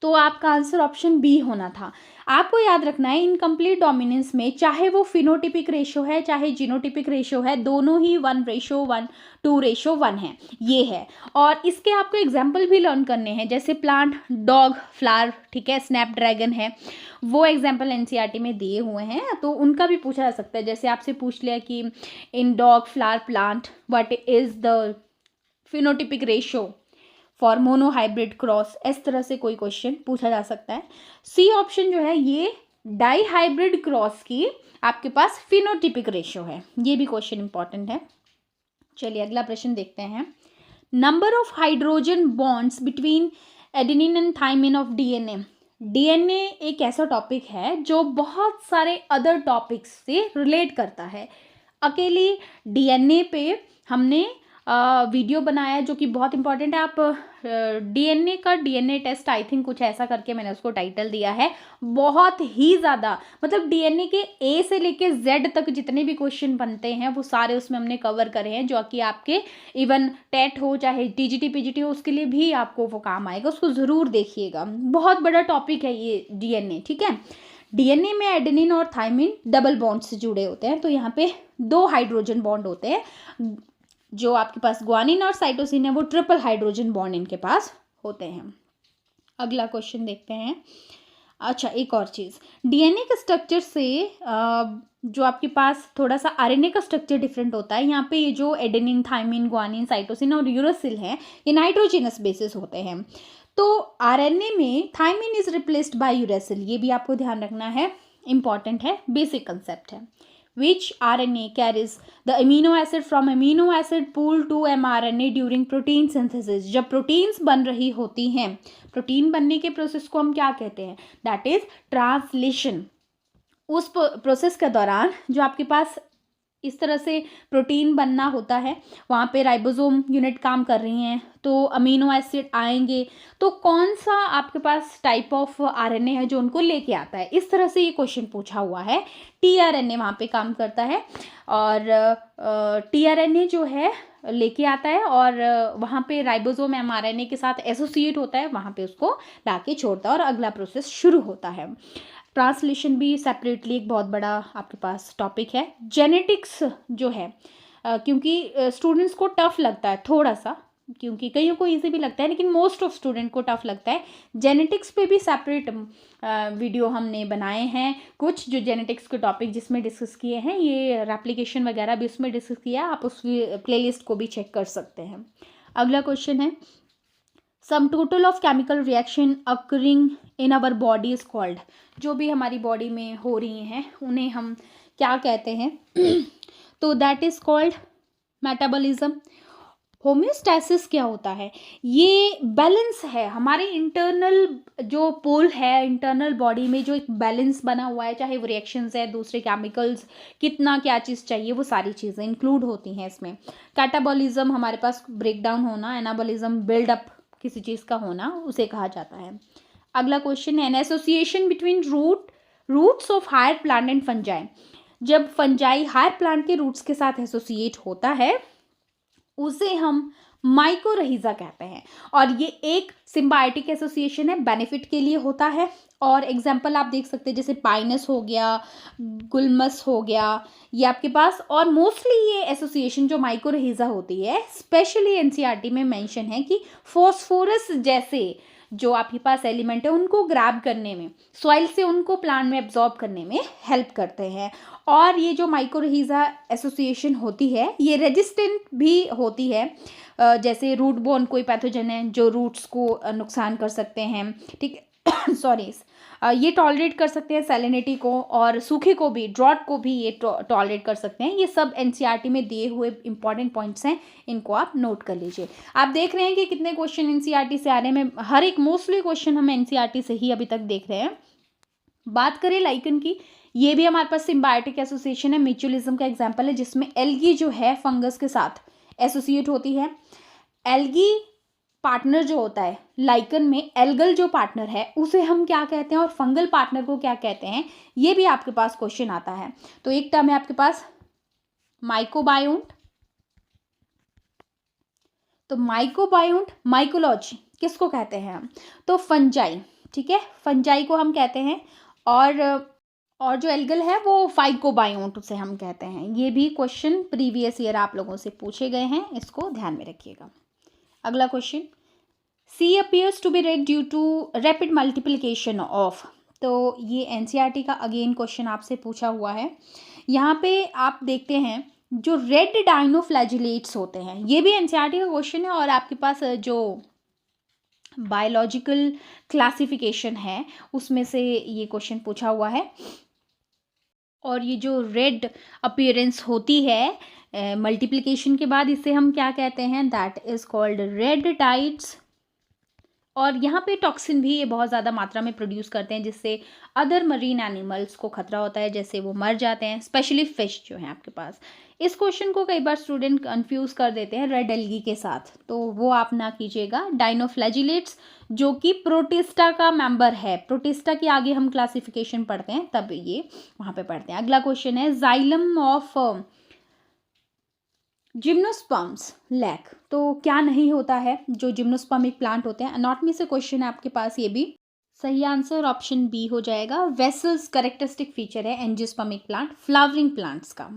तो आपका आंसर ऑप्शन बी होना था। आपको याद रखना है इनकम्प्लीट डोमिनेंस में चाहे वो फिनोटिपिक रेशियो है चाहे जीनोटिपिक रेशियो है, दोनों ही 1:2:1 है, ये है। और इसके आपको एग्जाम्पल भी लर्न करने हैं, जैसे प्लांट, डॉग, फ्लावर, ठीक है, स्नैपड्रैगन है, वो एग्जाम्पल NCERT में दिए हुए हैं, तो उनका भी पूछा जा सकता है। जैसे आपसे पूछ लिया कि in dog, flower, plant what is the phenotypic ratio for monohybrid cross, इस तरह से कोई क्वेश्चन पूछा जा सकता है। सी ऑप्शन जो है ये डाईहाइब्रिड क्रॉस की आपके पास फिनोटिपिक रेशियो है, ये भी क्वेश्चन इंपॉर्टेंट है। चलिए अगला प्रश्न देखते हैं। Number of hydrogen bonds between adenine and thymine of DNA। DNA एक ऐसा टॉपिक है जो बहुत सारे अदर टॉपिक्स से रिलेट करता है। अकेली DNA पे हमने वीडियो बनाया जो कि बहुत इंपॉर्टेंट है। आप DNA का DNA टेस्ट, आई थिंक कुछ ऐसा करके मैंने उसको टाइटल दिया है, बहुत ही ज़्यादा, मतलब DNA के A से लेके Z तक जितने भी क्वेश्चन बनते हैं वो सारे उसमें हमने कवर करे हैं, जो कि आपके इवन टेट हो चाहे TGT PGT हो, उसके लिए भी आपको वो काम आएगा, उसको ज़रूर देखिएगा। बहुत बड़ा टॉपिक है ये DNA, ठीक है। डीएनए में एडेनिन और थाइमिन डबल बॉन्ड से जुड़े होते हैं, तो यहाँ पे 2 हाइड्रोजन बॉन्ड होते हैं। जो आपके पास ग्वानिन और साइटोसिन है वो ट्रिपल हाइड्रोजन बॉन्ड इनके पास होते हैं। अगला क्वेश्चन देखते हैं। अच्छा, एक और चीज़, डीएनए के स्ट्रक्चर से जो आपके पास थोड़ा सा आरएनए का स्ट्रक्चर डिफरेंट होता है। यहाँ पे ये जो एडेनिन, थाइमिन, ग्वानिन, साइटोसिन और यूरासिल हैं, ये नाइट्रोजिनस बेसिस होते हैं। तो आरएनए में thymine is replaced by uracil, ये भी आपको ध्यान रखना है, इंपॉर्टेंट है, बेसिक कंसेप्ट है। Which RNA carries the amino acid from amino acid pool to mRNA during protein synthesis? जब प्रोटीन्स बन रही होती हैं, प्रोटीन बनने के प्रोसेस को हम क्या कहते हैं? That is translation. उस प्रोसेस के दौरान जो आपके पास इस तरह से प्रोटीन बनना होता है, वहाँ पे राइबोसोम यूनिट काम कर रही हैं, तो अमीनो एसिड आएंगे, तो कौन सा आपके पास टाइप ऑफ आरएनए है जो उनको लेके आता है? इस तरह से ये क्वेश्चन पूछा हुआ है। टीआरएनए वहाँ पे काम करता है और टीआरएनए जो है लेके आता है और वहाँ पे राइबोसोम एमआरएनए के साथ एसोसिएट होता है, वहाँ पे उसको लाके छोड़ता है और अगला प्रोसेस शुरू होता है। ट्रांसलेशन भी सेपरेटली एक बहुत बड़ा आपके पास टॉपिक है। जेनेटिक्स जो है क्योंकि स्टूडेंट्स को टफ लगता है थोड़ा सा, क्योंकि कईयों को इजी भी लगता है, लेकिन मोस्ट ऑफ स्टूडेंट को टफ लगता है। जेनेटिक्स पे भी सेपरेट वीडियो हमने बनाए हैं, कुछ जो जेनेटिक्स के टॉपिक जिसमें डिस्कस किए हैं, ये रेप्लिकेशन वगैरह भी उसमें डिस्कस किया, आप उस प्लेलिस्ट को भी चेक कर सकते हैं। अगला क्वेश्चन है, sum total of chemical reaction occurring in our body is called. जो भी हमारी बॉडी में हो रही हैं उन्हें हम क्या कहते हैं? तो that is called metabolism. Homeostasis क्या होता है? ये बैलेंस है, हमारे इंटरनल जो पोल है, इंटरनल बॉडी में जो एक बैलेंस बना हुआ है, चाहे वो रिएक्शंस है, दूसरे केमिकल्स, कितना क्या चीज़ चाहिए, वो सारी चीज़ें इंक्लूड होती हैं इसमें। कैटाबॉलिज्म हमारे पास ब्रेकडाउन होना, एनाबॉलिज्म बिल्डअप किसी चीज़ का होना, उसे कहा जाता है। अगला क्वेश्चन है, an association between roots of higher plant and fungi. जब फंजाई हायर प्लांट के रूट्स के साथ एसोसिएट होता है उसे हम माइकोरहिजा कहते हैं, और ये एक सिम्बायोटिक एसोसिएशन है, बेनिफिट के लिए होता है। और एग्जाम्पल आप देख सकते हैं, जैसे पाइनस हो गया, गुलमस हो गया, ये आपके पास। और मोस्टली ये एसोसिएशन जो माइकोरहिजा होती है, स्पेशली एनसीईआरटी में मेंशन है कि फॉस्फोरस जैसे जो आपके पास एलिमेंट है उनको ग्रैब करने में, सॉइल से उनको प्लांट में एब्जॉर्ब करने में हेल्प करते हैं। और ये जो माइकोरहिजा एसोसिएशन होती है ये रेजिस्टेंट भी होती है, जैसे रूट बोर्न कोई पैथोजन है जो रूट्स को नुकसान कर सकते हैं, ठीक है, सॉरी, ये टॉलरेट कर सकते हैं सैलिनिटी को, और सूखे को भी, ड्रॉट को भी ये टॉलरेट कर सकते हैं। ये सब एनसीईआरटी में दिए हुए इंपॉर्टेंट पॉइंट्स हैं, इनको आप नोट कर लीजिए। आप देख रहे हैं कि कितने क्वेश्चन एनसीईआरटी से आ रहे हैं, हर एक मोस्टली क्वेश्चन हम एनसीईआरटी से ही अभी तक देख रहे हैं। बात करें लाइकन की, ये भी हमारे पास सिम्बायोटिक एसोसिएशन है, म्यूचुअलिज्म का एग्जाम्पल है, जिसमें एल्गी जो है फंगस के साथ एसोसिएट होती है। एल्गी पार्टनर जो होता है लाइकन में, एल्गल जो पार्टनर है उसे हम क्या कहते हैं, और फंगल पार्टनर को क्या कहते हैं, ये भी आपके पास क्वेश्चन आता है। तो एक टर्म है आपके पास माइकोबायोन्ट। तो माइकोबायोन्ट, माइकोलॉजी किसको कहते हैं हम? तो फंजाई, ठीक है, फंजाई को हम कहते हैं। और जो एल्गल है वो फाइकोबायोन्ट उसे हम कहते हैं। ये भी क्वेश्चन प्रीवियस ईयर आप लोगों से पूछे गए हैं, इसको ध्यान में रखिएगा। अगला question, sea appears to be red due to rapid multiplication of. तो ये एनसीईआरटी का अगेन क्वेश्चन आपसे पूछा हुआ है। यहाँ पे आप देखते हैं जो रेड डाइनोफ्लैजिलेट्स होते हैं, ये भी एनसीईआरटी का क्वेश्चन है, और आपके पास जो बायोलॉजिकल क्लासिफिकेशन है उसमें से ये क्वेश्चन पूछा हुआ है। और ये जो रेड अपीयरेंस होती है मल्टीप्लिकेशन के बाद, इसे हम क्या कहते हैं? That is called red tides. और यहाँ पे टॉक्सिन भी ये बहुत ज़्यादा मात्रा में प्रोड्यूस करते हैं, जिससे अदर मरीन एनिमल्स को खतरा होता है, जैसे वो मर जाते हैं, स्पेशली फिश जो है आपके पास। इस क्वेश्चन को कई बार स्टूडेंट कंफ्यूज कर देते हैं रेड एल्गी के साथ, तो वो आप ना कीजिएगा। डाइनोफ्लैजिलेट्स जो कि प्रोटिस्टा का मेंबर है, प्रोटिस्टा की आगे हम क्लासिफिकेशन पढ़ते हैं तब ये वहाँ पे पढ़ते हैं। अगला क्वेश्चन है, जाइलम ऑफ जिम्नोस्पर्म्स लैक। तो क्या नहीं होता है जो जिम्नोस्पर्म एक प्लांट होते हैं? एनाटॉमी से क्वेश्चन है आपके पास ये भी। सही आंसर ऑप्शन बी हो जाएगा। वेसल्स कैरेक्टरिस्टिक फीचर है एंजियोस्पर्मिक प्लांट, फ्लावरिंग प्लांट्स का।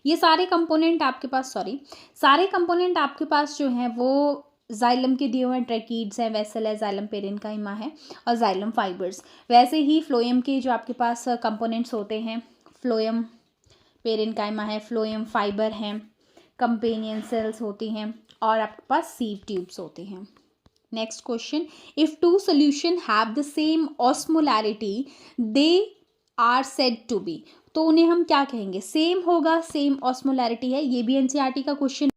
ये सारे कंपोनेंट आपके पास, सारे कंपोनेंट आपके पास जो हैं वो जाइलम के दिए हुए हैं। ट्रैकीड्स हैं, वेसल है, जाइलम पेरेन्काइमा है और जाइलम फाइबर्स। वैसे ही फ्लोएम के जो आपके पास कंपोनेंट्स होते हैं, फ्लोएम पेरेन्काइमा है, फ्लोएम फाइबर हैं, कंपेनियन सेल्स होती हैं और आपके पास सीव ट्यूब्स होते हैं। Next question, if two solution have the same osmolarity they are said to be. तो उन्हें हम क्या कहेंगे? सेम होगा, सेम ऑस्मोलैरिटी है, ये भी एनसीईआरटी का क्वेश्चन।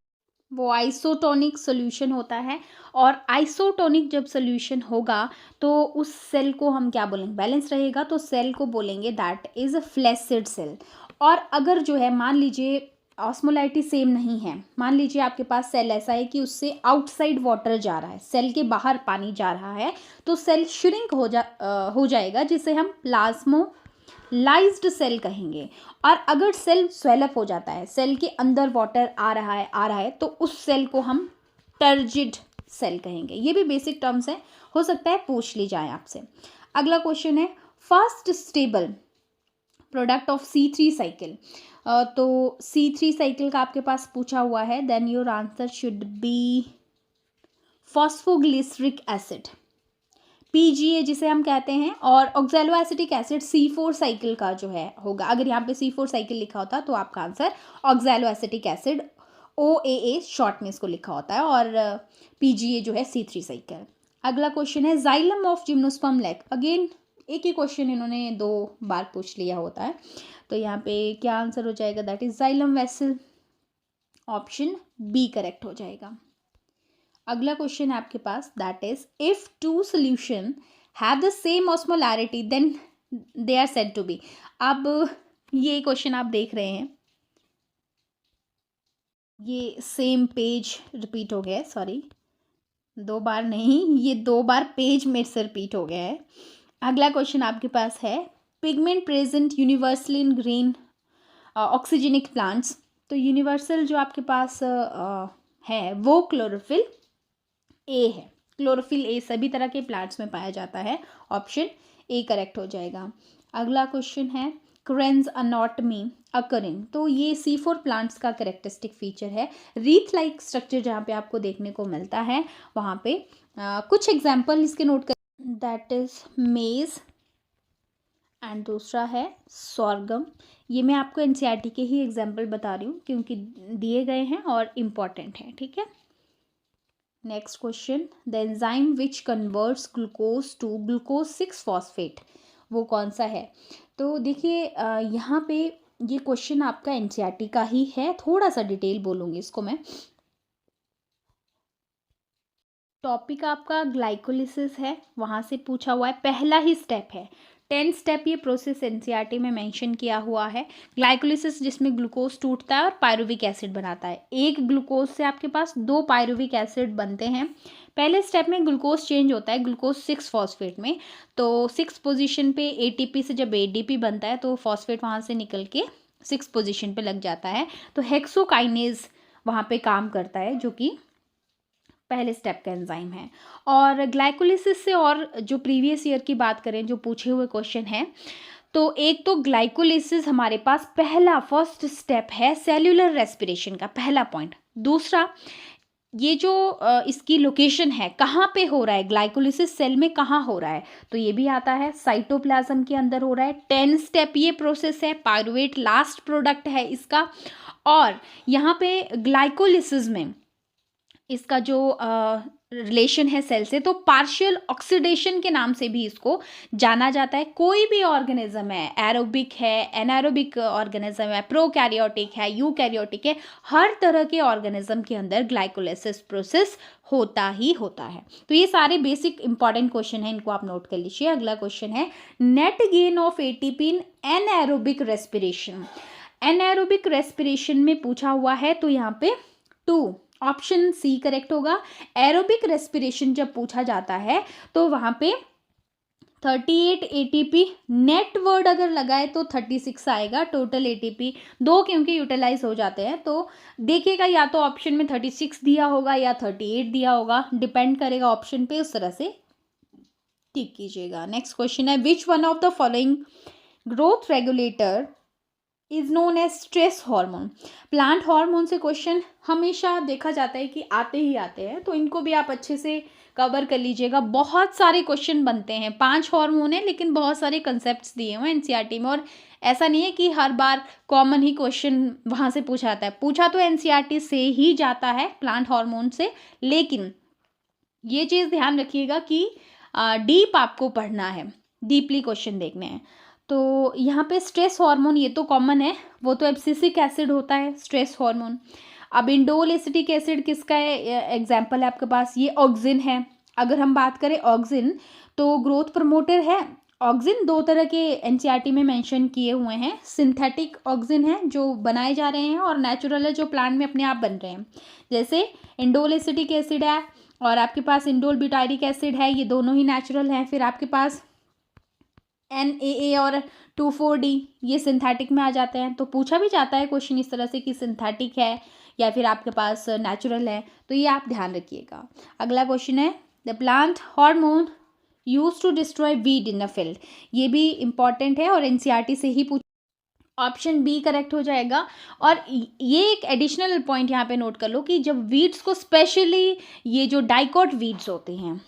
वो आइसोटोनिक सोल्यूशन होता है और आइसोटोनिक जब सोल्यूशन होगा तो उस सेल को हम क्या बोलेंगे? बैलेंस रहेगा तो सेल को बोलेंगे that is a flaccid cell. और अगर जो है मान लीजिए ऑस्मोलैरिटी सेम नहीं है, मान लीजिए आपके पास सेल ऐसा है कि उससे आउटसाइड वाटर जा रहा है, सेल के बाहर पानी जा रहा है, तो सेल श्रिंक हो जाएगा, जिसे हम प्लाज्मोलाइज्ड सेल कहेंगे। और अगर सेल स्वेलअप हो जाता है, सेल के अंदर वाटर आ रहा है तो उस सेल को हम टर्जिड सेल कहेंगे। ये भी बेसिक टर्म्स हैं, हो सकता है पूछ ली जाए आपसे। अगला क्वेश्चन है, first stable product of C3 cycle. तो C3 साइकिल का आपके पास पूछा हुआ है, then your answer should be phosphoglyceric acid, PGA जिसे हम कहते हैं। और oxalo acetic acid C4 cycle का जो है होगा। अगर यहाँ पे C4 साइकिल लिखा होता तो आपका answer oxalo acetic acid, OAA short में इसको लिखा होता है, और PGA जो है C3 साइकिल। अगला क्वेश्चन है, xylem of gymnosperm lack. Again एक ही क्वेश्चन इन्होंने 2 बार पूछ लिया होता है, तो यहाँ पे क्या आंसर हो जाएगा? That is xylem vessel, option B correct हो जाएगा। अगला क्वेश्चन है आपके पास, that is if two solution have the same osmolarity then they are said to be. अब ये क्वेश्चन आप देख रहे हैं, ये सेम पेज रिपीट हो गया है, सॉरी 2 बार नहीं, ये 2 बार पेज मेरे से रिपीट हो गया है। अगला क्वेश्चन आपके पास है, पिगमेंट प्रेजेंट यूनिवर्सली इन ग्रीन ऑक्सीजेनिक प्लांट्स। तो यूनिवर्सल जो आपके पास है वो क्लोरोफिल ए है। क्लोरोफिल ए सभी तरह के प्लांट्स में पाया जाता है, ऑप्शन ए करेक्ट हो जाएगा। अगला क्वेश्चन है, क्रेन्स अनॉटमी अकरिंग। तो ये C4 प्लांट्स का कैरेक्टरिस्टिक फीचर है, रीथ लाइक स्ट्रक्चर जहाँ पे आपको देखने को मिलता है वहाँ पे कुछ एग्जाम्पल इसके नोट कर, दैट इज मेज एंड दूसरा है सॉर्गम। ये मैं आपको एनसीईआरटी के ही एग्जाम्पल बता रही हूँ क्योंकि दिए गए हैं और इम्पॉर्टेंट हैं, ठीक है। Next question, the enzyme which converts glucose to glucose six phosphate, वो कौन सा है? तो देखिए यहाँ पे ये क्वेश्चन आपका एनसीईआरटी का ही है, थोड़ा सा डिटेल बोलूँगी इसको मैं। टॉपिक आपका ग्लाइकोलिसिस है, वहाँ से पूछा हुआ है, पहला ही स्टेप है। 10 स्टेप ये प्रोसेस एनसीईआरटी में मेंशन किया हुआ है। ग्लाइकोलिसिस जिसमें ग्लूकोज टूटता है और पायरुविक एसिड बनाता है। एक ग्लूकोज से आपके पास 2 पायरुविक एसिड बनते हैं। पहले स्टेप में ग्लूकोज चेंज होता है ग्लूकोज 6-फॉस्फेट में, तो 6 पोजीशन पे ATP से जब ADP बनता है तो फॉस्फेट वहाँ से निकल के 6 पोजीशन पे लग जाता है, तो हेक्सोकाइनेज वहाँ पे काम करता है, जो कि पहले स्टेप का एंजाइम है। और ग्लाइकोलिसिस से और जो प्रीवियस ईयर की बात करें, जो पूछे हुए क्वेश्चन है, तो एक तो ग्लाइकोलिसिस हमारे पास पहला फर्स्ट स्टेप है सेल्यूलर रेस्पिरेशन का, पहला पॉइंट। दूसरा, ये जो इसकी लोकेशन है, कहाँ पे हो रहा है ग्लाइकोलिसिस, सेल में कहाँ हो रहा है, तो ये भी आता है साइटोप्लाज्म के अंदर हो रहा है। 10 स्टेप ये प्रोसेस है, पायरुवेट लास्ट प्रोडक्ट है इसका। और यहाँ पे ग्लाइकोलिसिस में इसका जो रिलेशन है सेल से, तो पार्शियल ऑक्सीडेशन के नाम से भी इसको जाना जाता है। कोई भी ऑर्गेनिज्म है, एरोबिक है, एनारोबिक ऑर्गेनिज्म है, प्रोकैरियोटिक है, यूकैरियोटिक है, हर तरह के ऑर्गेनिज्म के अंदर ग्लाइकोलिसिस प्रोसेस होता ही होता है। तो ये सारे बेसिक इंपॉर्टेंट क्वेश्चन हैं, इनको आप नोट कर लीजिए। अगला क्वेश्चन है, net gain of ATP in anaerobic respiration. Anaerobic respiration में पूछा हुआ है, तो यहाँ पे 2, ऑप्शन सी करेक्ट होगा। एरोबिक रेस्पिरेशन जब पूछा जाता है तो वहाँ पे 38 ATP, नेट वर्ड अगर लगाए तो 36 आएगा, टोटल ATP 2 क्योंकि यूटिलाइज हो जाते हैं। तो देखिएगा या तो ऑप्शन में 36 दिया होगा या 38 दिया होगा, डिपेंड करेगा ऑप्शन पे, उस तरह से टिक कीजिएगा। नेक्स्ट क्वेश्चन है, which one of the following growth regulator is known as stress hormone. Plant hormone से क्वेश्चन हमेशा देखा जाता है कि आते ही आते हैं, तो इनको भी आप अच्छे से कवर कर लीजिएगा। बहुत सारे क्वेश्चन बनते हैं, 5 हार्मोन है लेकिन बहुत सारे कंसेप्ट दिए हुए हैं एनसीईआरटी में, और ऐसा नहीं है कि हर बार कॉमन ही क्वेश्चन वहाँ से पूछा जाता है। पूछा तो एनसीईआरटी से ही जाता है प्लांट हार्मोन से, लेकिन ये चीज़ ध्यान रखिएगा कि डीप आपको पढ़ना है, डीपली क्वेश्चन देखने हैं। तो यहाँ पे स्ट्रेस हार्मोन ये तो कॉमन है, वो तो एब्सिसिक एसिड होता है स्ट्रेस हार्मोन। अब इंडोल एसिटिक एसिड किसका है एग्जाम्पल है आपके पास, ये ऑक्सिन है। अगर हम बात करें ऑक्सिन तो ग्रोथ प्रमोटर है। ऑक्सिन 2 तरह के एनसीईआरटी में मेंशन किए हुए हैं, सिंथेटिक ऑक्सिन है जो बनाए जा रहे हैं, और नेचुरल है जो प्लांट में अपने आप बन रहे हैं। जैसे इंडोल एसिटिक एसिड है और आपके पास इंडोल ब्यूटारिक एसिड है, ये दोनों ही नेचुरल हैं। फिर आपके पास NAA और 2,4-D ये सिंथेटिक में आ जाते हैं। तो पूछा भी जाता है क्वेश्चन इस तरह से कि सिंथेटिक है या फिर आपके पास नेचुरल है, तो ये आप ध्यान रखिएगा। अगला क्वेश्चन है, the plant hormone use to destroy weed in a field. ये भी इंपॉर्टेंट है और एनसीईआरटी से ही पूछ, ऑप्शन बी करेक्ट हो जाएगा। और ये एक एडिशनल पॉइंट यहाँ पे नोट कर लो कि जब वीड्स को, स्पेशली ये जो डाइकोट वीड्स होते हैं,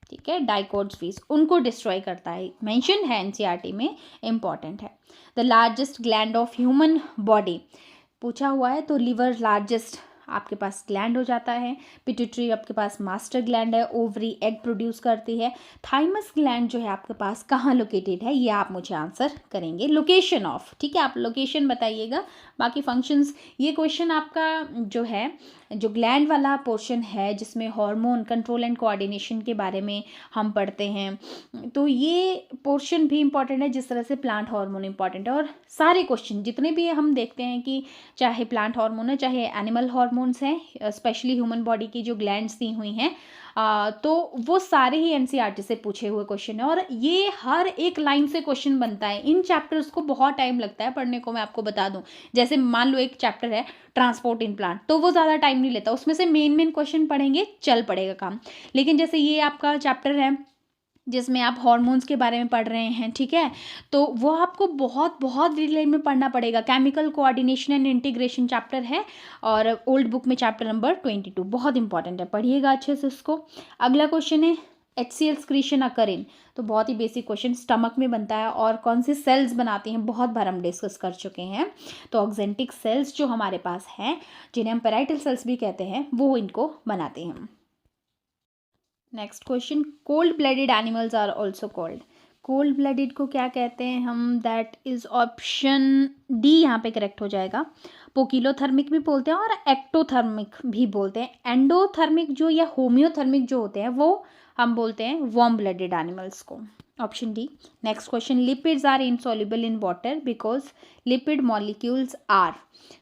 ठीक है, डाइकोट्स वीड्स, उनको डिस्ट्रॉय करता है, मेंशन है एनसीईआरटी में, इंपॉर्टेंट है। The largest gland of human body पूछा हुआ है, तो लिवर लार्जेस्ट आपके पास ग्लैंड हो जाता है। पिट्यूटरी आपके पास मास्टर ग्लैंड है, ओवरी एग प्रोड्यूस करती है। थाइमस ग्लैंड जो है आपके पास कहाँ लोकेटेड है, ये आप मुझे आंसर करेंगे, लोकेशन ऑफ, ठीक है, आप लोकेशन बताइएगा। बाकी फंक्शंस, ये क्वेश्चन आपका जो है, जो ग्लैंड वाला पोर्शन है जिसमें हार्मोन कंट्रोल एंड कोऑर्डिनेशन के बारे में हम पढ़ते हैं, तो ये पोर्शन भी इंपॉर्टेंट है जिस तरह से प्लांट हार्मोन इंपॉर्टेंट है। और सारे क्वेश्चन जितने भी हम देखते हैं कि चाहे प्लांट हार्मोन है चाहे एनिमल हार्मोन्स हैं, स्पेशली ह्यूमन बॉडी की जो ग्लैंड्स दी हुई हैं, तो वो सारे ही एनसीईआरटी से पूछे हुए क्वेश्चन है, और ये हर एक लाइन से क्वेश्चन बनता है। इन चैप्टर्स को बहुत टाइम लगता है पढ़ने को, मैं आपको बता दूं। जैसे मान लो एक चैप्टर है ट्रांसपोर्ट इन प्लांट, तो वो ज़्यादा टाइम नहीं लेता, उसमें से मेन क्वेश्चन पढ़ेंगे, चल पड़ेगा काम। लेकिन जैसे ये आपका चैप्टर है जिसमें आप हार्मोन्स के बारे में पढ़ रहे हैं, ठीक है, तो वो आपको बहुत बहुत डिटेल में पढ़ना पड़ेगा। Chemical coordination and integration chapter है, और ओल्ड बुक में चैप्टर नंबर 22, बहुत इंपॉर्टेंट है, पढ़िएगा अच्छे से उसको। अगला क्वेश्चन है, HCl एक्सक्रीशन अकर इन, तो बहुत ही बेसिक क्वेश्चन, स्टमक में बनता है और कौन से सेल्स बनाती हैं, बहुत बार हम डिस्कस कर चुके हैं। तो ऑक्जेंटिक सेल्स जो हमारे पास हैं, जिन्हें हम पेराइटल सेल्स भी कहते हैं, वो इनको बनाते हैं। Next question, cold blooded animals are also called. Cold blooded को क्या कहते हैं हम, दैट इज ऑप्शन डी यहाँ पे करेक्ट हो जाएगा। पोकिलोथर्मिक भी बोलते हैं और एक्टोथर्मिक भी बोलते हैं। एंडोथर्मिक जो या होम्योथर्मिक जो होते हैं वो हम बोलते हैं वार्म ब्लडेड एनिमल्स को, option D. Next question, lipids are insoluble in water because lipid molecules are.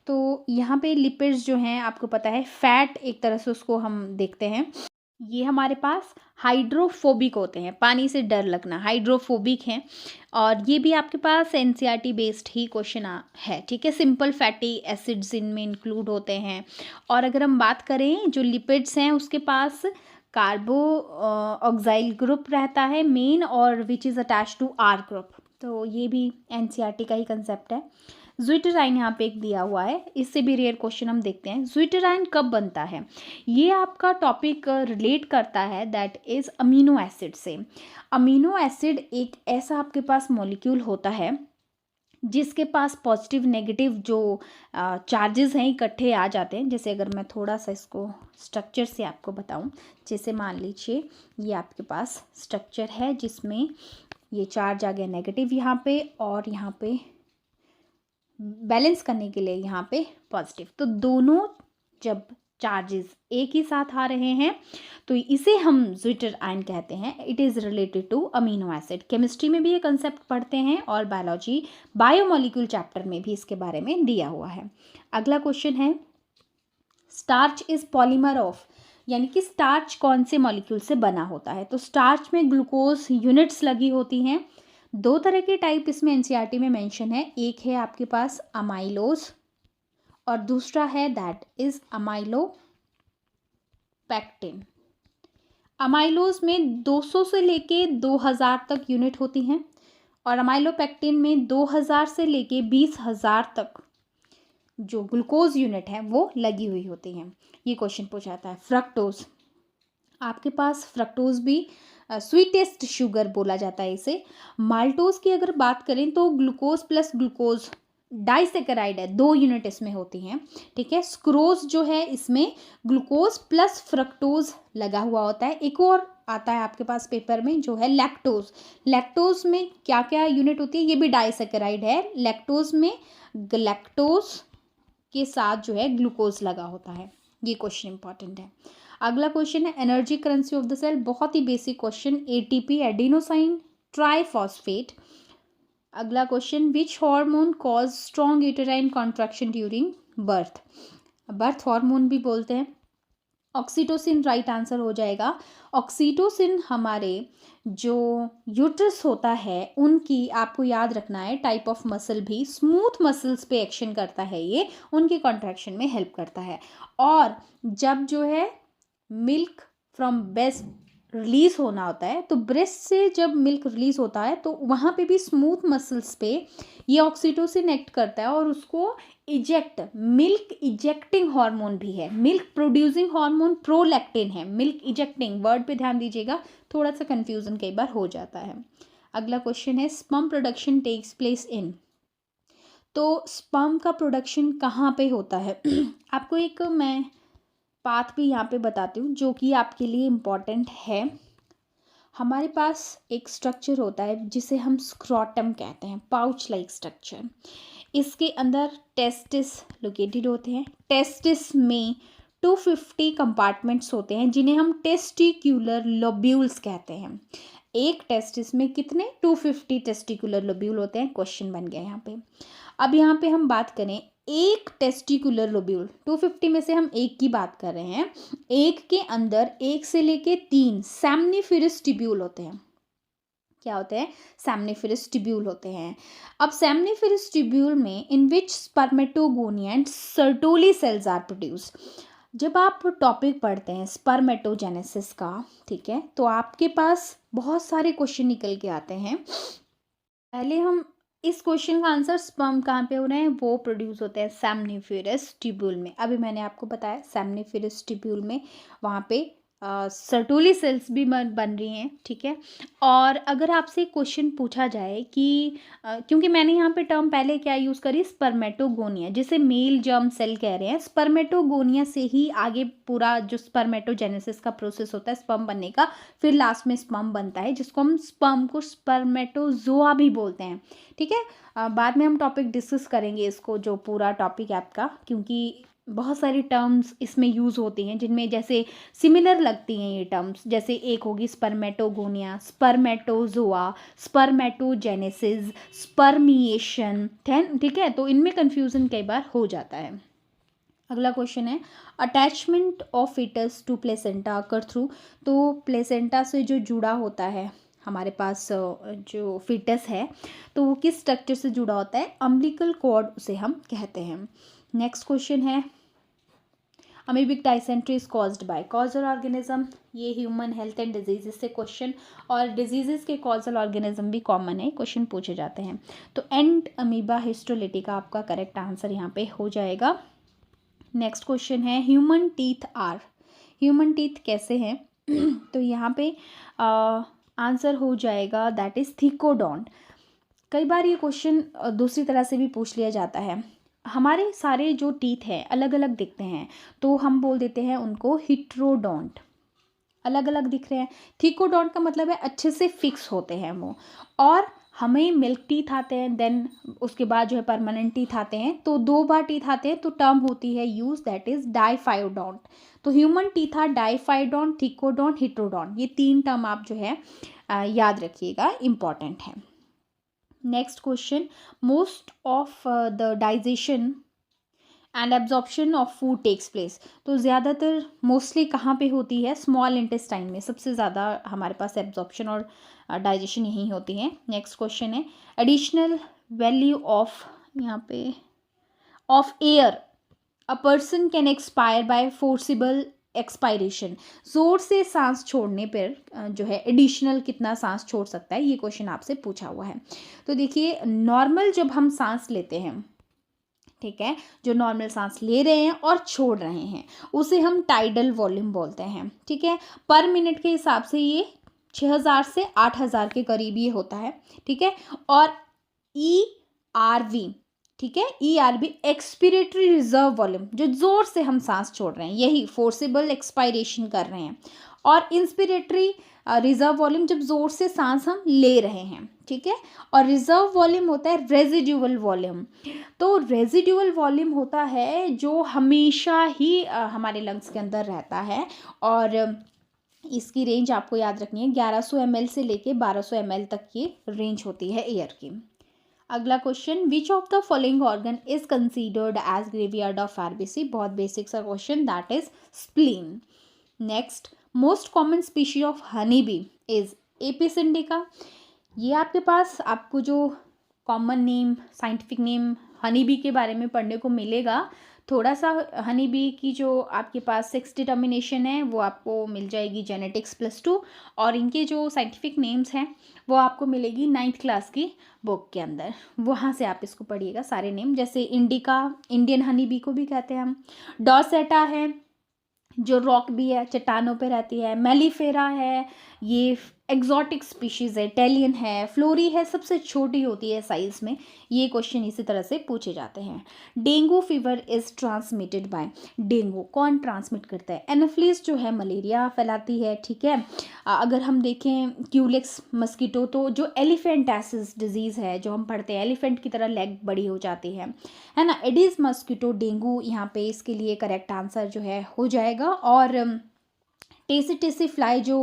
तो यहाँ पे लिपिड्स जो हैं आपको पता है फैट, एक तरह से उसको हम देखते हैं, ये हमारे पास हाइड्रोफोबिक होते हैं, पानी से डर लगना, हाइड्रोफोबिक हैं। और ये भी आपके पास एनसीईआरटी बेस्ड ही क्वेश्चन है, ठीक है। सिंपल फैटी एसिड्स इनमें इंक्लूड होते हैं। और अगर हम बात करें जो लिपिड्स हैं, उसके पास कार्बो ऑक्साइल ग्रुप रहता है मेन, और which is attach to R group, तो ये भी एनसीईआरटी का ही कंसेप्ट है। ज़्विटराइन यहाँ पे एक दिया हुआ है, इससे भी रेयर क्वेश्चन हम देखते हैं। ज़्विटराइन कब बनता है, ये आपका टॉपिक रिलेट करता है, दैट इज़ अमीनो एसिड से। अमीनो एसिड एक ऐसा आपके पास मॉलिक्यूल होता है जिसके पास पॉजिटिव नेगेटिव जो चार्जेस हैं इकट्ठे आ जाते हैं। जैसे अगर मैं थोड़ा सा इसको स्ट्रक्चर से आपको बताऊं, जैसे मान लीजिए ये आपके पास स्ट्रक्चर है जिसमें ये चार्ज आ गया नेगेटिव यहाँ पे, और यहाँ पे बैलेंस करने के लिए यहाँ पे पॉजिटिव, तो दोनों जब चार्जेस एक ही साथ आ रहे हैं तो इसे हम ज़्विटराइन कहते हैं। It is related to amino acid. Chemistry में भी ये कंसेप्ट पढ़ते हैं और बायोलॉजी बायोमोलिक्यूल चैप्टर में भी इसके बारे में दिया हुआ है। अगला क्वेश्चन है, स्टार्च इज पॉलीमर ऑफ, यानी कि स्टार्च कौन से मॉलिक्यूल से बना होता है। तो स्टार्च में ग्लूकोज यूनिट्स लगी होती हैं। 2 तरह के टाइप इसमें एनसीईआरटी में मेंशन है, एक है आपके पास अमाइलोज और दूसरा है दैट इज अमाइलोपेक्टिन। अमाइलोज में 200 से लेके 2000 तक यूनिट होती हैं और अमाइलोपेक्टिन में 2000 से लेके 20,000 तक जो ग्लूकोज यूनिट है वो लगी हुई होती हैं। ये क्वेश्चन पूछा जाता है। फ्रक्टोज, आपके पास फ्रक्टोज भी स्वीटेस्ट शुगर बोला जाता है इसे। माल्टोज की अगर बात करें तो ग्लूकोज प्लस ग्लूकोज डाइसेकेराइड है, 2 यूनिट इसमें होती हैं, ठीक है। स्क्रोज जो है इसमें ग्लूकोज प्लस फ्रक्टोज लगा हुआ होता है। एक और आता है आपके पास पेपर में जो है लैक्टोज। लैक्टोज में क्या क्या यूनिट होती है, ये भी डाइसेकेराइड है। लैक्टोज में लैक्टोज के साथ जो है ग्लूकोज लगा होता है। ये क्वेश्चन इंपॉर्टेंट है। अगला क्वेश्चन है energy currency of the cell, बहुत ही basic question. ATP, adenosine triphosphate. अगला question, which hormone cause strong uterine contraction during birth. Birth hormone भी बोलते हैं। ऑक्सीटोसिन राइट आंसर हो जाएगा। ऑक्सीटोसिन हमारे जो यूट्रस होता है उनकी, आपको याद रखना है, टाइप ऑफ मसल भी स्मूथ मसल्स पे एक्शन करता है, ये उनकी कॉन्ट्रैक्शन में हेल्प करता है। और जब जो है मिल्क फ्रॉम ब्रेस्ट रिलीज होना होता है तो ब्रेस्ट से जब मिल्क रिलीज होता है तो वहाँ पे भी स्मूथ मसल्स पे ये ऑक्सीटोसिन एक्ट करता है और उसको इजेक्ट, मिल्क इजेक्टिंग हार्मोन भी है। मिल्क प्रोड्यूसिंग हार्मोन प्रोलैक्टिन है, मिल्क इजेक्टिंग वर्ड पे ध्यान दीजिएगा, थोड़ा सा कंफ्यूजन कई बार हो जाता है। अगला क्वेश्चन है sperm production takes place in. तो स्पर्म का प्रोडक्शन कहाँ पे होता है आपको एक मैं पाथ भी यहाँ पे बताती हूँ जो कि आपके लिए इम्पॉर्टेंट है। हमारे पास एक स्ट्रक्चर होता है जिसे हम स्क्रोटम कहते हैं, पाउच लाइक स्ट्रक्चर। इसके अंदर टेस्टिस लोकेटेड होते हैं। टेस्टिस में 250 कंपार्टमेंट्स होते हैं जिन्हें हम टेस्टिक्यूलर लोब्यूल्स कहते हैं। एक टेस्टिस में कितने 250 टेस्टिकुलर लोब्यूल होते हैं, क्वेश्चन बन गया यहाँ पे। अब यहाँ पे हम बात करें एक टेस्टिकुलर लोब्यूल, 250 में से हम एक की बात कर रहे हैं, एक के अंदर 1 से लेके 3 सेमनिफेरस ट्यूब्यूल होते हैं। क्या होते हैं, सेमनिफेरस ट्यूब्यूल होते हैं। अब सेमनिफेरस ट्यूब्यूल में in which spermatogonia and Sertoli cells are produced. जब आप टॉपिक पढ़ते हैं स्पर्मेटोजेनेसिस का, ठीक है, तो आपके पास बहुत सारे क्वेश्चन निकल के आते हैं। पहले हम इस क्वेश्चन का आंसर स्पर्म कहाँ पे हो रहे हैं, वो प्रोड्यूस होते हैं सेमनिफेरस ट्यूब्यूल में। अभी मैंने आपको बताया सेमनिफेरस ट्यूब्यूल में वहाँ पे सर्टोली सेल्स भी बन रही हैं, ठीक है। और अगर आपसे क्वेश्चन पूछा जाए कि क्योंकि मैंने यहाँ पे टर्म पहले क्या यूज़ करी, स्पर्मेटोगोनिया, जिसे मेल जर्म सेल कह रहे हैं। स्पर्मेटोगोनिया से ही आगे पूरा जो स्पर्मेटोजेनेसिस का प्रोसेस होता है स्पर्म बनने का, फिर लास्ट में स्पर्म बनता है जिसको हम स्पर्म को स्पर्मेटोजोआ भी बोलते हैं, ठीक है। बाद में हम टॉपिक डिस्कस करेंगे इसको, जो पूरा टॉपिक है आपका, क्योंकि बहुत सारी टर्म्स इसमें यूज़ होती हैं जिनमें जैसे सिमिलर लगती हैं ये टर्म्स। जैसे एक होगी स्पर्मेटोगोनिया, स्पर्मेटोजोआ, स्पर्मेटोजेनेसिस, स्पर्मिएशन, ठीक है। तो इनमें कन्फ्यूज़न कई बार हो जाता है। अगला क्वेश्चन है attachment of fetus to placenta occur through. तो प्लेसेंटा से जो जुड़ा होता है हमारे पास जो फीटस है तो वो किस स्ट्रक्चर से जुड़ा होता है, अम्बिलिकल कॉर्ड उसे हम कहते हैं। नेक्स्ट क्वेश्चन है amoebic dysentery is caused by causal organism. ये ह्यूमन हेल्थ एंड डिजीजेस से क्वेश्चन, और डिजीजेस के कॉजल ऑर्गेनिज्म भी कॉमन है, क्वेश्चन पूछे जाते हैं। तो एंड अमीबा हिस्टोलिटिका आपका करेक्ट आंसर यहाँ पे हो जाएगा। नेक्स्ट क्वेश्चन है human teeth are, human teeth कैसे हैं तो यहाँ पे आंसर हो जाएगा दैट इज थिकोडोंट। कई बार ये क्वेश्चन दूसरी तरह से भी पूछ लिया जाता है। हमारे सारे जो टीथ हैं अलग अलग दिखते हैं तो हम बोल देते हैं उनको हिट्रोडोंट, अलग अलग दिख रहे हैं। थिकोडोंट का मतलब है अच्छे से फिक्स होते हैं वो। और हमें मिल्क टीथ आते हैं, देन उसके बाद जो है परमानेंट टीथ आते हैं, तो 2 बार टीथ आते हैं तो टर्म होती है यूज दैट इज डाइफाइडोंट। तो human teeth are diphyodont, thecodont, heterodont, ये 3 टर्म आप जो है याद रखिएगा, इम्पॉर्टेंट है। Next question, most of the digestion and absorption of food takes place. तो ज़्यादातर मोस्टली कहाँ पे होती है, स्मॉल इंटेस्टाइन में सबसे ज़्यादा हमारे पास एब्जॉर्प्शन और डाइजेशन यही होती है। नेक्स्ट क्वेश्चन है एडिशनल वैल्यू ऑफ, यहाँ पे of air a person can expire by forcible expiration, ज़ोर से सांस छोड़ने पर जो है एडिशनल कितना सांस छोड़ सकता है, ये क्वेश्चन आपसे पूछा हुआ है। तो देखिए नॉर्मल जब हम सांस लेते हैं, ठीक है, जो नॉर्मल सांस ले रहे हैं और छोड़ रहे हैं उसे हम टाइडल वॉल्यूम बोलते हैं, ठीक है। पर मिनट के हिसाब से ये 6000 से 8000 के करीब ये होता है, ठीक है। और ERV, ठीक है, ERV एक्सपिरेटरी रिजर्व वॉल्यूम, जो जोर से हम सांस छोड़ रहे हैं, यही फोर्सेबल एक्सपायरेशन कर रहे हैं। और इंस्पिरेटरी रिजर्व वॉल्यूम, जब जोर से सांस हम ले रहे हैं, ठीक है। और रिजर्व वॉल्यूम होता है रेजिड्यूअल वॉल्यूम। तो रेजिड्यूअल वॉल्यूम होता है जो हमेशा ही हमारे लंग्स के अंदर रहता है, और इसकी रेंज आपको याद रखनी है, 1100 ml से लेके 1200 ml तक की रेंज होती है एयर की। अगला question, which of the following organ is considered as graveyard of RBC, बहुत बेसिक सा question, that is spleen. Next, most common species of honey bee is Apis indica. ये आपके पास आपको जो common name, scientific name honey bee के बारे में पढ़ने को मिलेगा। थोड़ा सा हनी बी की जो आपके पास 6 डिटर्मिनेशन है वो आपको मिल जाएगी जेनेटिक्स +2, और इनके जो साइंटिफिक नेम्स हैं वो आपको मिलेगी 9th क्लास की बुक के अंदर, वहाँ से आप इसको पढ़िएगा सारे नेम। जैसे इंडिका, इंडियन हनी बी को भी कहते हैं हम। डॉसेटा है जो रॉक भी है, चट्टानों पे रहती है। मेलिफेरा है, ये एक्जॉटिक स्पीशीज़ है। टेलियन है, फ्लोरी है, सबसे छोटी होती है साइज़ में। ये क्वेश्चन इसी तरह से पूछे जाते हैं। Dengue fever is transmitted by, dengue कौन ट्रांसमिट करता है? एनोफ्लिस जो है मलेरिया फैलाती है, ठीक है। अगर हम देखें क्यूलेक्स मस्कीटो, तो जो एलिफेंटासिस डिजीज़ है जो हम पढ़ते हैं, एलिफेंट की तरह लेग बड़ी हो जाती है ना। एडिस मस्कीटो डेंगू यहाँ पे इसके लिए करेक्ट आंसर जो है हो जाएगा। और टेसी फ्लाई जो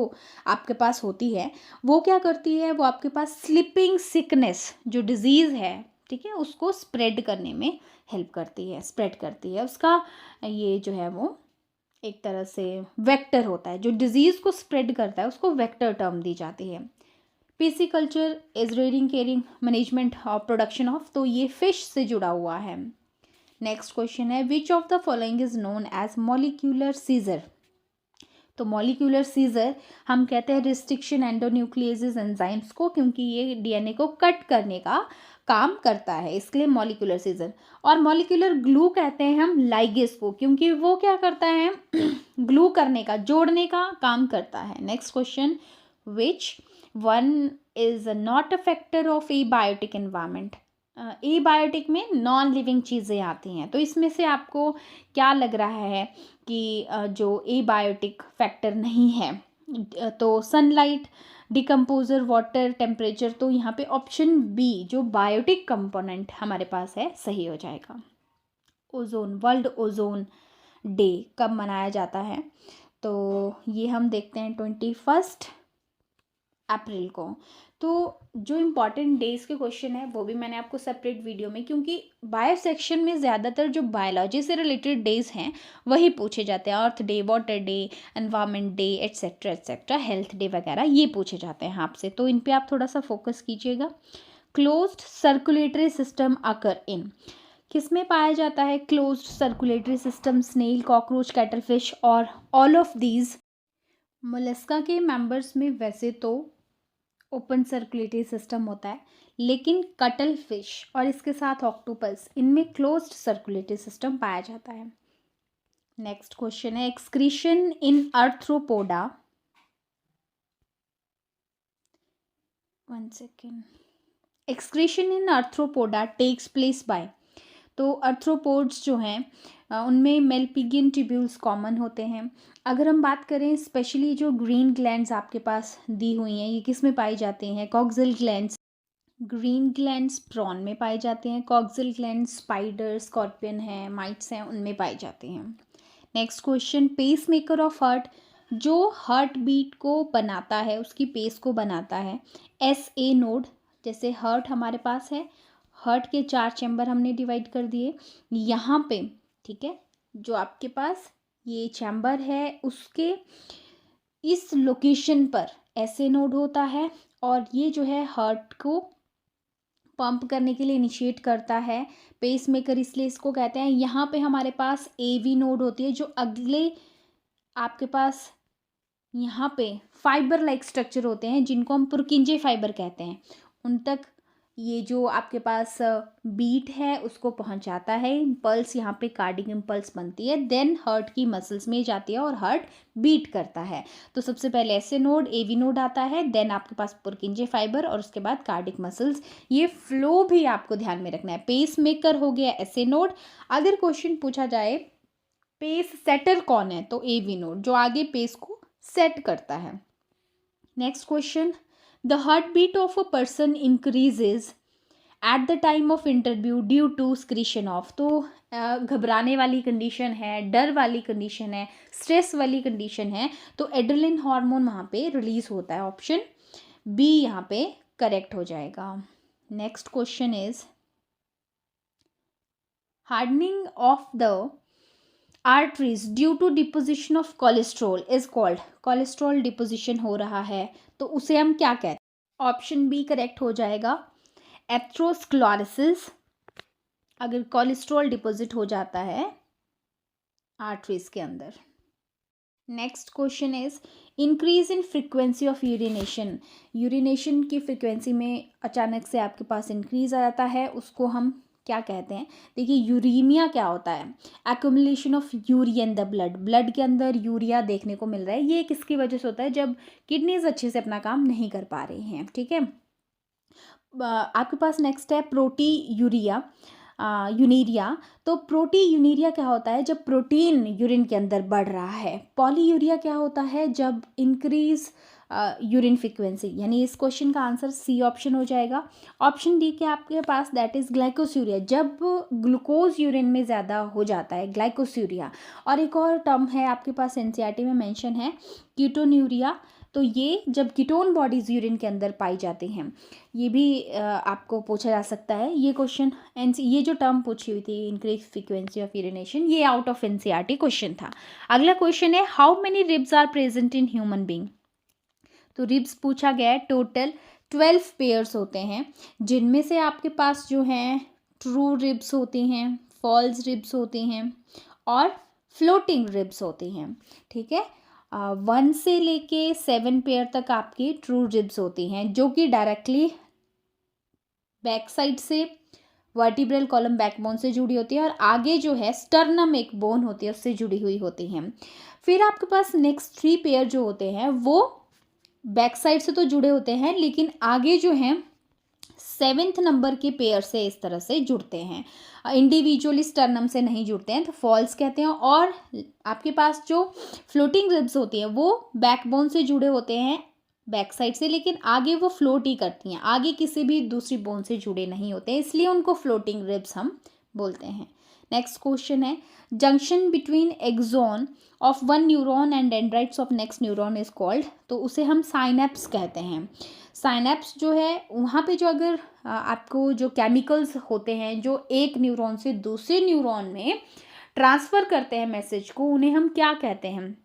आपके पास होती है वो क्या करती है, वो आपके पास स्लिपिंग सिकनेस जो डिजीज़ है, ठीक है, उसको स्प्रेड करने में हेल्प करती है, स्प्रेड करती है। उसका ये जो है वो एक तरह से वेक्टर होता है, जो डिजीज़ को स्प्रेड करता है उसको वेक्टर टर्म दी जाती है। Pisciculture is rearing caring management और प्रोडक्शन ऑफ, तो ये फिश से जुड़ा हुआ है। नेक्स्ट क्वेश्चन है, which of the following is known as molecular scissor. तो मॉलिक्यूलर सीजर हम कहते हैं रिस्ट्रिक्शन एंडोन्यूक्लियेजेस एंजाइम्स को, क्योंकि ये डीएनए को कट करने का काम करता है, इसके लिए मॉलिक्यूलर सीजर। और मॉलिक्यूलर ग्लू कहते हैं हम लाइगेस को, क्योंकि वो क्या करता है ग्लू करने का, जोड़ने का काम करता है। Next question, which one is not a factor of abiotic environment. Abiotic में नॉन लिविंग चीज़ें आती हैं, तो इसमें से आपको क्या लग रहा है कि जो एबायोटिक फैक्टर नहीं है? तो सनलाइट, डिकम्पोजर, वाटर, टेम्परेचर। तो यहाँ पे ऑप्शन बी जो बायोटिक कंपोनेंट हमारे पास है सही हो जाएगा। ओजोन, वर्ल्ड ओजोन डे कब मनाया जाता है? तो ये हम देखते हैं 21 अप्रैल को। तो जो इम्पॉर्टेंट डेज़ के क्वेश्चन है वो भी मैंने आपको सेपरेट वीडियो में, क्योंकि बायो सेक्शन में ज़्यादातर जो बायोलॉजी से रिलेटेड डेज़ हैं वही पूछे जाते हैं। Earth day, water day, environment day, etcetera, health day वगैरह ये पूछे जाते हैं आपसे, तो इन पे आप थोड़ा सा फोकस कीजिएगा। Closed circulatory system occur in, किस में पाया जाता है closed circulatory system? Snail, cockroach, cuttlefish और ऑल ऑफ दीज। मोलस्का के मेंबर्स में वैसे तो ओपन सर्कुलेटरी सिस्टम होता है, लेकिन कटल फिश और इसके साथ ऑक्टोपस, इनमें क्लोज्ड सर्कुलेटरी सिस्टम पाया जाता है। नेक्स्ट क्वेश्चन है, excretion in Arthropoda, one second, excretion in Arthropoda takes place by. तो आर्थ्रोपोड्स जो हैं उनमें मेलपिगियन ट्यूब्यूल्स कॉमन होते हैं। अगर हम बात करें स्पेशली जो ग्रीन ग्लैंड्स आपके पास दी हुई हैं, ये किस में पाई जाती हैं? Coxal glands, green glands prawn में पाए जाते हैं। कॉक्सिल ग्लैंड्स स्पाइडर, स्कॉर्पियन हैं, माइट्स हैं, उनमें पाए जाते हैं। Next question, pace maker of heart, जो हार्ट बीट को बनाता है, उसकी पेस को बनाता है, SA नोड। जैसे हार्ट हमारे पास है, हार्ट के 4 चैम्बर हमने डिवाइड कर दिए यहाँ पे, ठीक है। जो आपके पास ये चैम्बर है उसके इस लोकेशन पर SA नोड होता है, और ये जो है हार्ट को पंप करने के लिए इनिशिएट करता है। पेस मेकर इसलिए इसको कहते हैं। यहाँ पे हमारे पास AV नोड होती है जो अगले आपके पास यहाँ पे फाइबर लाइक स्ट्रक्चर होते हैं जिनको हम पुरकिंजे फाइबर कहते हैं, उन तक ये जो आपके पास बीट है उसको पहुंचाता है। इम्पल्स यहाँ पे कार्डिक इम्पल्स बनती है, देन हार्ट की मसल्स में जाती है और हार्ट बीट करता है। तो सबसे पहले एसए नोड, एवी नोड आता है, देन आपके पास पुरकिंजे फाइबर और उसके बाद कार्डिक मसल्स। ये फ्लो भी आपको ध्यान में रखना है। पेस मेकर हो गया एसए नोड। अगर क्वेश्चन पूछा जाए पेस सेटर कौन है, तो एवी नोड, जो आगे पेस को सेट करता है। Next question, the heart beat of a person increases at the time of interview due to secretion of. तो घबराने वाली कंडीशन है, डर वाली कंडीशन है, स्ट्रेस वाली कंडीशन है, तो एड्रेनलिन हार्मोन वहाँ पे रिलीज होता है। ऑप्शन बी यहाँ पे करेक्ट हो जाएगा। Next question is hardening of the arteries due to deposition of cholesterol is called. Cholesterol deposition हो रहा है तो उसे हम क्या कहते हैं? ऑप्शन बी करेक्ट हो जाएगा, एथेरोस्क्लेरोसिस। अगर कोलेस्ट्रॉल डिपॉजिट हो जाता है आर्टरीज के अंदर। Next question is increase in frequency of urination. Urination की फ्रीक्वेंसी में अचानक से आपके पास इंक्रीज आ जाता है, उसको हम क्या कहते हैं? देखिए, यूरीमिया क्या होता है? Accumulation of urea in the blood. Blood के अंदर यूरिया देखने को मिल रहा है, ये किसकी वजह से होता है? जब किडनीज अच्छे से अपना काम नहीं कर पा रही हैं। ठीक है, आपके पास नेक्स्ट है प्रोटी यूरिया, यूनीरिया। तो प्रोटी यूनीरिया क्या होता है? जब प्रोटीन यूरिन के अंदर बढ़ रहा है। पॉली यूरिया क्या होता है? जब इंक्रीज यूरिन फ्रीक्वेंसी। यानी इस क्वेश्चन का आंसर सी ऑप्शन हो जाएगा। ऑप्शन डी के आपके पास दैट इज ग्लाइकोसूरिया, जब ग्लूकोज यूरिन में ज़्यादा हो जाता है, ग्लाइकोसूरिया। और एक और टर्म है आपके पास एनसीईआरटी में मेंशन है, कीटोन्यूरिया। तो ये जब कीटोन बॉडीज यूरिन के अंदर पाई जाती हैं, ये भी आपको पूछा जा सकता है ये क्वेश्चन। ये जो टर्म पूछी हुई थी इंक्रीज फ्रीक्वेंसी ऑफ यूरिनेशन, ये आउट ऑफ एनसीईआरटी क्वेश्चन था। अगला क्वेश्चन है how many ribs are present in human being. तो रिब्स पूछा गया है, टोटल 12 पेयर्स होते हैं, जिनमें से आपके पास जो हैं ट्रू रिब्स होती हैं, फॉल्स रिब्स होती हैं और फ्लोटिंग रिब्स होती हैं। ठीक है, 1 से लेके 7 पेयर तक आपकी ट्रू रिब्स होती हैं, जो कि डायरेक्टली बैक साइड से वर्टिब्रल कॉलम बैकबोन से जुड़ी होती है और आगे जो है स्टर्नम एक बोन होती है उससे जुड़ी हुई होती हैं। फिर आपके पास नेक्स्ट 3 पेयर जो होते हैं वो बैक साइड से तो जुड़े होते हैं, लेकिन आगे जो हैं 7th नंबर के पेयर से इस तरह से जुड़ते हैं, इंडिविजुअली स्टर्नम से नहीं जुड़ते हैं, तो फॉल्स कहते हैं। और आपके पास जो फ्लोटिंग रिब्स होती हैं वो बैकबोन से जुड़े होते हैं बैक साइड से, लेकिन आगे वो फ्लोट ही करती हैं, आगे किसी भी दूसरी बोन से जुड़े नहीं होते हैं, इसलिए उनको फ्लोटिंग रिब्स हम बोलते हैं। नेक्स्ट क्वेश्चन है junction between axon of one neuron and dendrites of next neuron is called. तो उसे हम साइनेप्स कहते हैं। साइनेप्स जो है वहाँ पे जो अगर आपको जो केमिकल्स होते हैं जो एक न्यूरॉन से दूसरे न्यूरॉन में ट्रांसफ़र करते हैं मैसेज को, उन्हें हम क्या कहते हैं?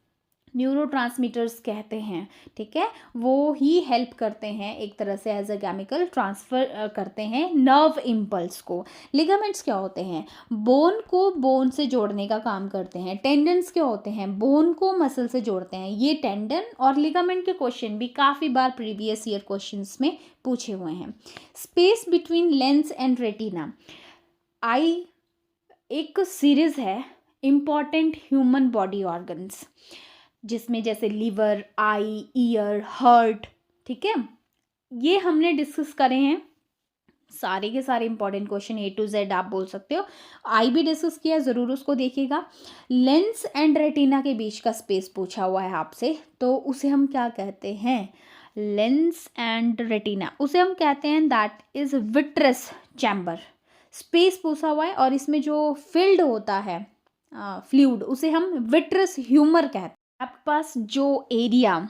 न्यूरोट्रांसमीटर्स कहते हैं। ठीक है, वो ही हेल्प करते हैं एक तरह से एज अ केमिकल ट्रांसफ़र करते हैं नर्व इम्पल्स को। लिगामेंट्स क्या होते हैं? बोन को बोन से जोड़ने का काम करते हैं। टेंडन्स क्या होते हैं? बोन को मसल से जोड़ते हैं। ये टेंडन और लिगामेंट के क्वेश्चन भी काफ़ी बार प्रीवियस ईयर क्वेश्चंस में पूछे हुए हैं। Space between lens and retina, आई एक सीरीज है इम्पॉर्टेंट ह्यूमन बॉडी ऑर्गन्स, जिसमें जैसे लिवर, आई, ईयर, हार्ट। ठीक है, ये हमने डिस्कस करे हैं सारे के सारे important question A to Z आप बोल सकते हो। आई भी डिस्कस किया, ज़रूर उसको देखिएगा। लेंस एंड रेटिना के बीच का स्पेस पूछा हुआ है आपसे, तो उसे हम क्या कहते हैं? लेंस एंड रेटिना उसे हम कहते हैं that is vitreous chamber. Space पूछा हुआ है और इसमें जो फिल्ड होता है फ्लूइड, उसे हम विट्रस ह्यूमर कहते हैं। आपके पास जो एरिया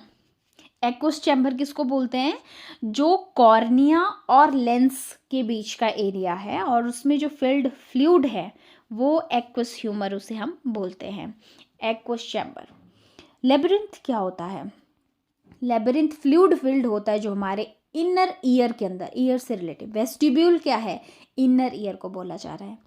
एक्वस चैम्बर किसको बोलते हैं? जो कॉर्निया और लेंस के बीच का एरिया है और उसमें जो फिल्ड फ्लूइड है वो एक्वस ह्यूमर उसे हम बोलते हैं, एक्वस चैम्बर। लेबिरिंथ क्या होता है? लेबिरिंथ फ्लूइड फिल्ड होता है जो हमारे इनर ईयर के अंदर, ईयर से रिलेटिव। वेस्टिब्यूल क्या है? इनर ईयर को बोला जा रहा है।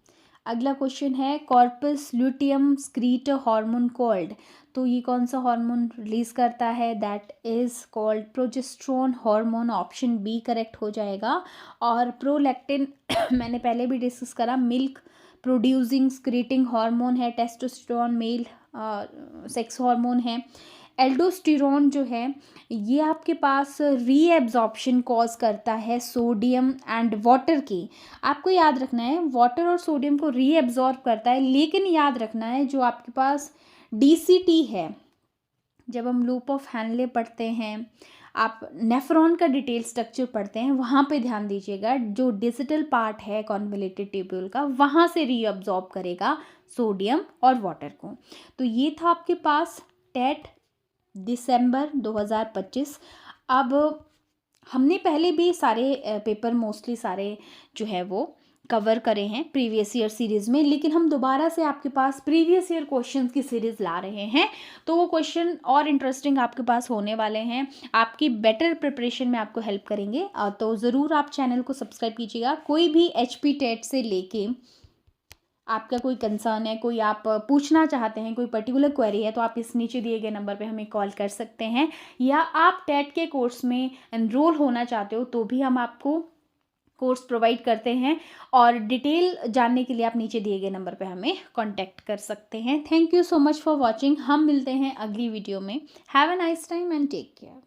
अगला क्वेश्चन है corpus luteum secrete hormone called, तो ये कौन सा हार्मोन रिलीज करता है, that is called progesterone hormone, option B correct हो जाएगा। और प्रोलैक्टिन मैंने पहले भी डिस्कस करा, मिल्क प्रोड्यूसिंग स्क्रीटिंग हार्मोन है, टेस्टोस्टेरोन मेल सेक्स हार्मोन है। एल्डोस्टेरोन जो है ये आपके पास रीएब्जॉर्प्शन कॉज करता है सोडियम एंड वाटर की। आपको याद रखना है वाटर और सोडियम को रीएब्जॉर्ब करता है, लेकिन याद रखना है जो आपके पास डीसीटी है, जब हम लूप ऑफ हैनले पढ़ते हैं, आप नेफ्रॉन का डिटेल स्ट्रक्चर पढ़ते हैं, वहाँ पे ध्यान दीजिएगा, जो डिजिटल पार्ट है कॉन्वोल्यूटेड ट्यूब्यूल का वहाँ से रीअब्जॉर्ब करेगा सोडियम और वाटर को। तो ये था आपके पास टेट दिसंबर 2025। अब हमने पहले भी सारे पेपर मोस्टली सारे जो है वो कवर करे हैं प्रीवियस ईयर सीरीज़ में, लेकिन हम दोबारा से आपके पास प्रीवियस ईयर क्वेश्चंस की सीरीज़ ला रहे हैं, तो वो क्वेश्चन और इंटरेस्टिंग आपके पास होने वाले हैं, आपकी बेटर प्रिपरेशन में आपको हेल्प करेंगे। तो ज़रूर आप चैनल को सब्सक्राइब कीजिएगा। कोई भी HP टेट से लेके आपका कोई कंसर्न है, कोई आप पूछना चाहते हैं, कोई पर्टिकुलर क्वेरी है, तो आप इस नीचे दिए गए नंबर पे हमें कॉल कर सकते हैं, या आप टेट के कोर्स में एनरोल होना चाहते हो तो भी हम आपको कोर्स प्रोवाइड करते हैं। और डिटेल जानने के लिए आप नीचे दिए गए नंबर पे हमें कांटेक्ट कर सकते हैं। Thank you so much for watching. हम मिलते हैं अगली वीडियो में। Have a nice time and take care.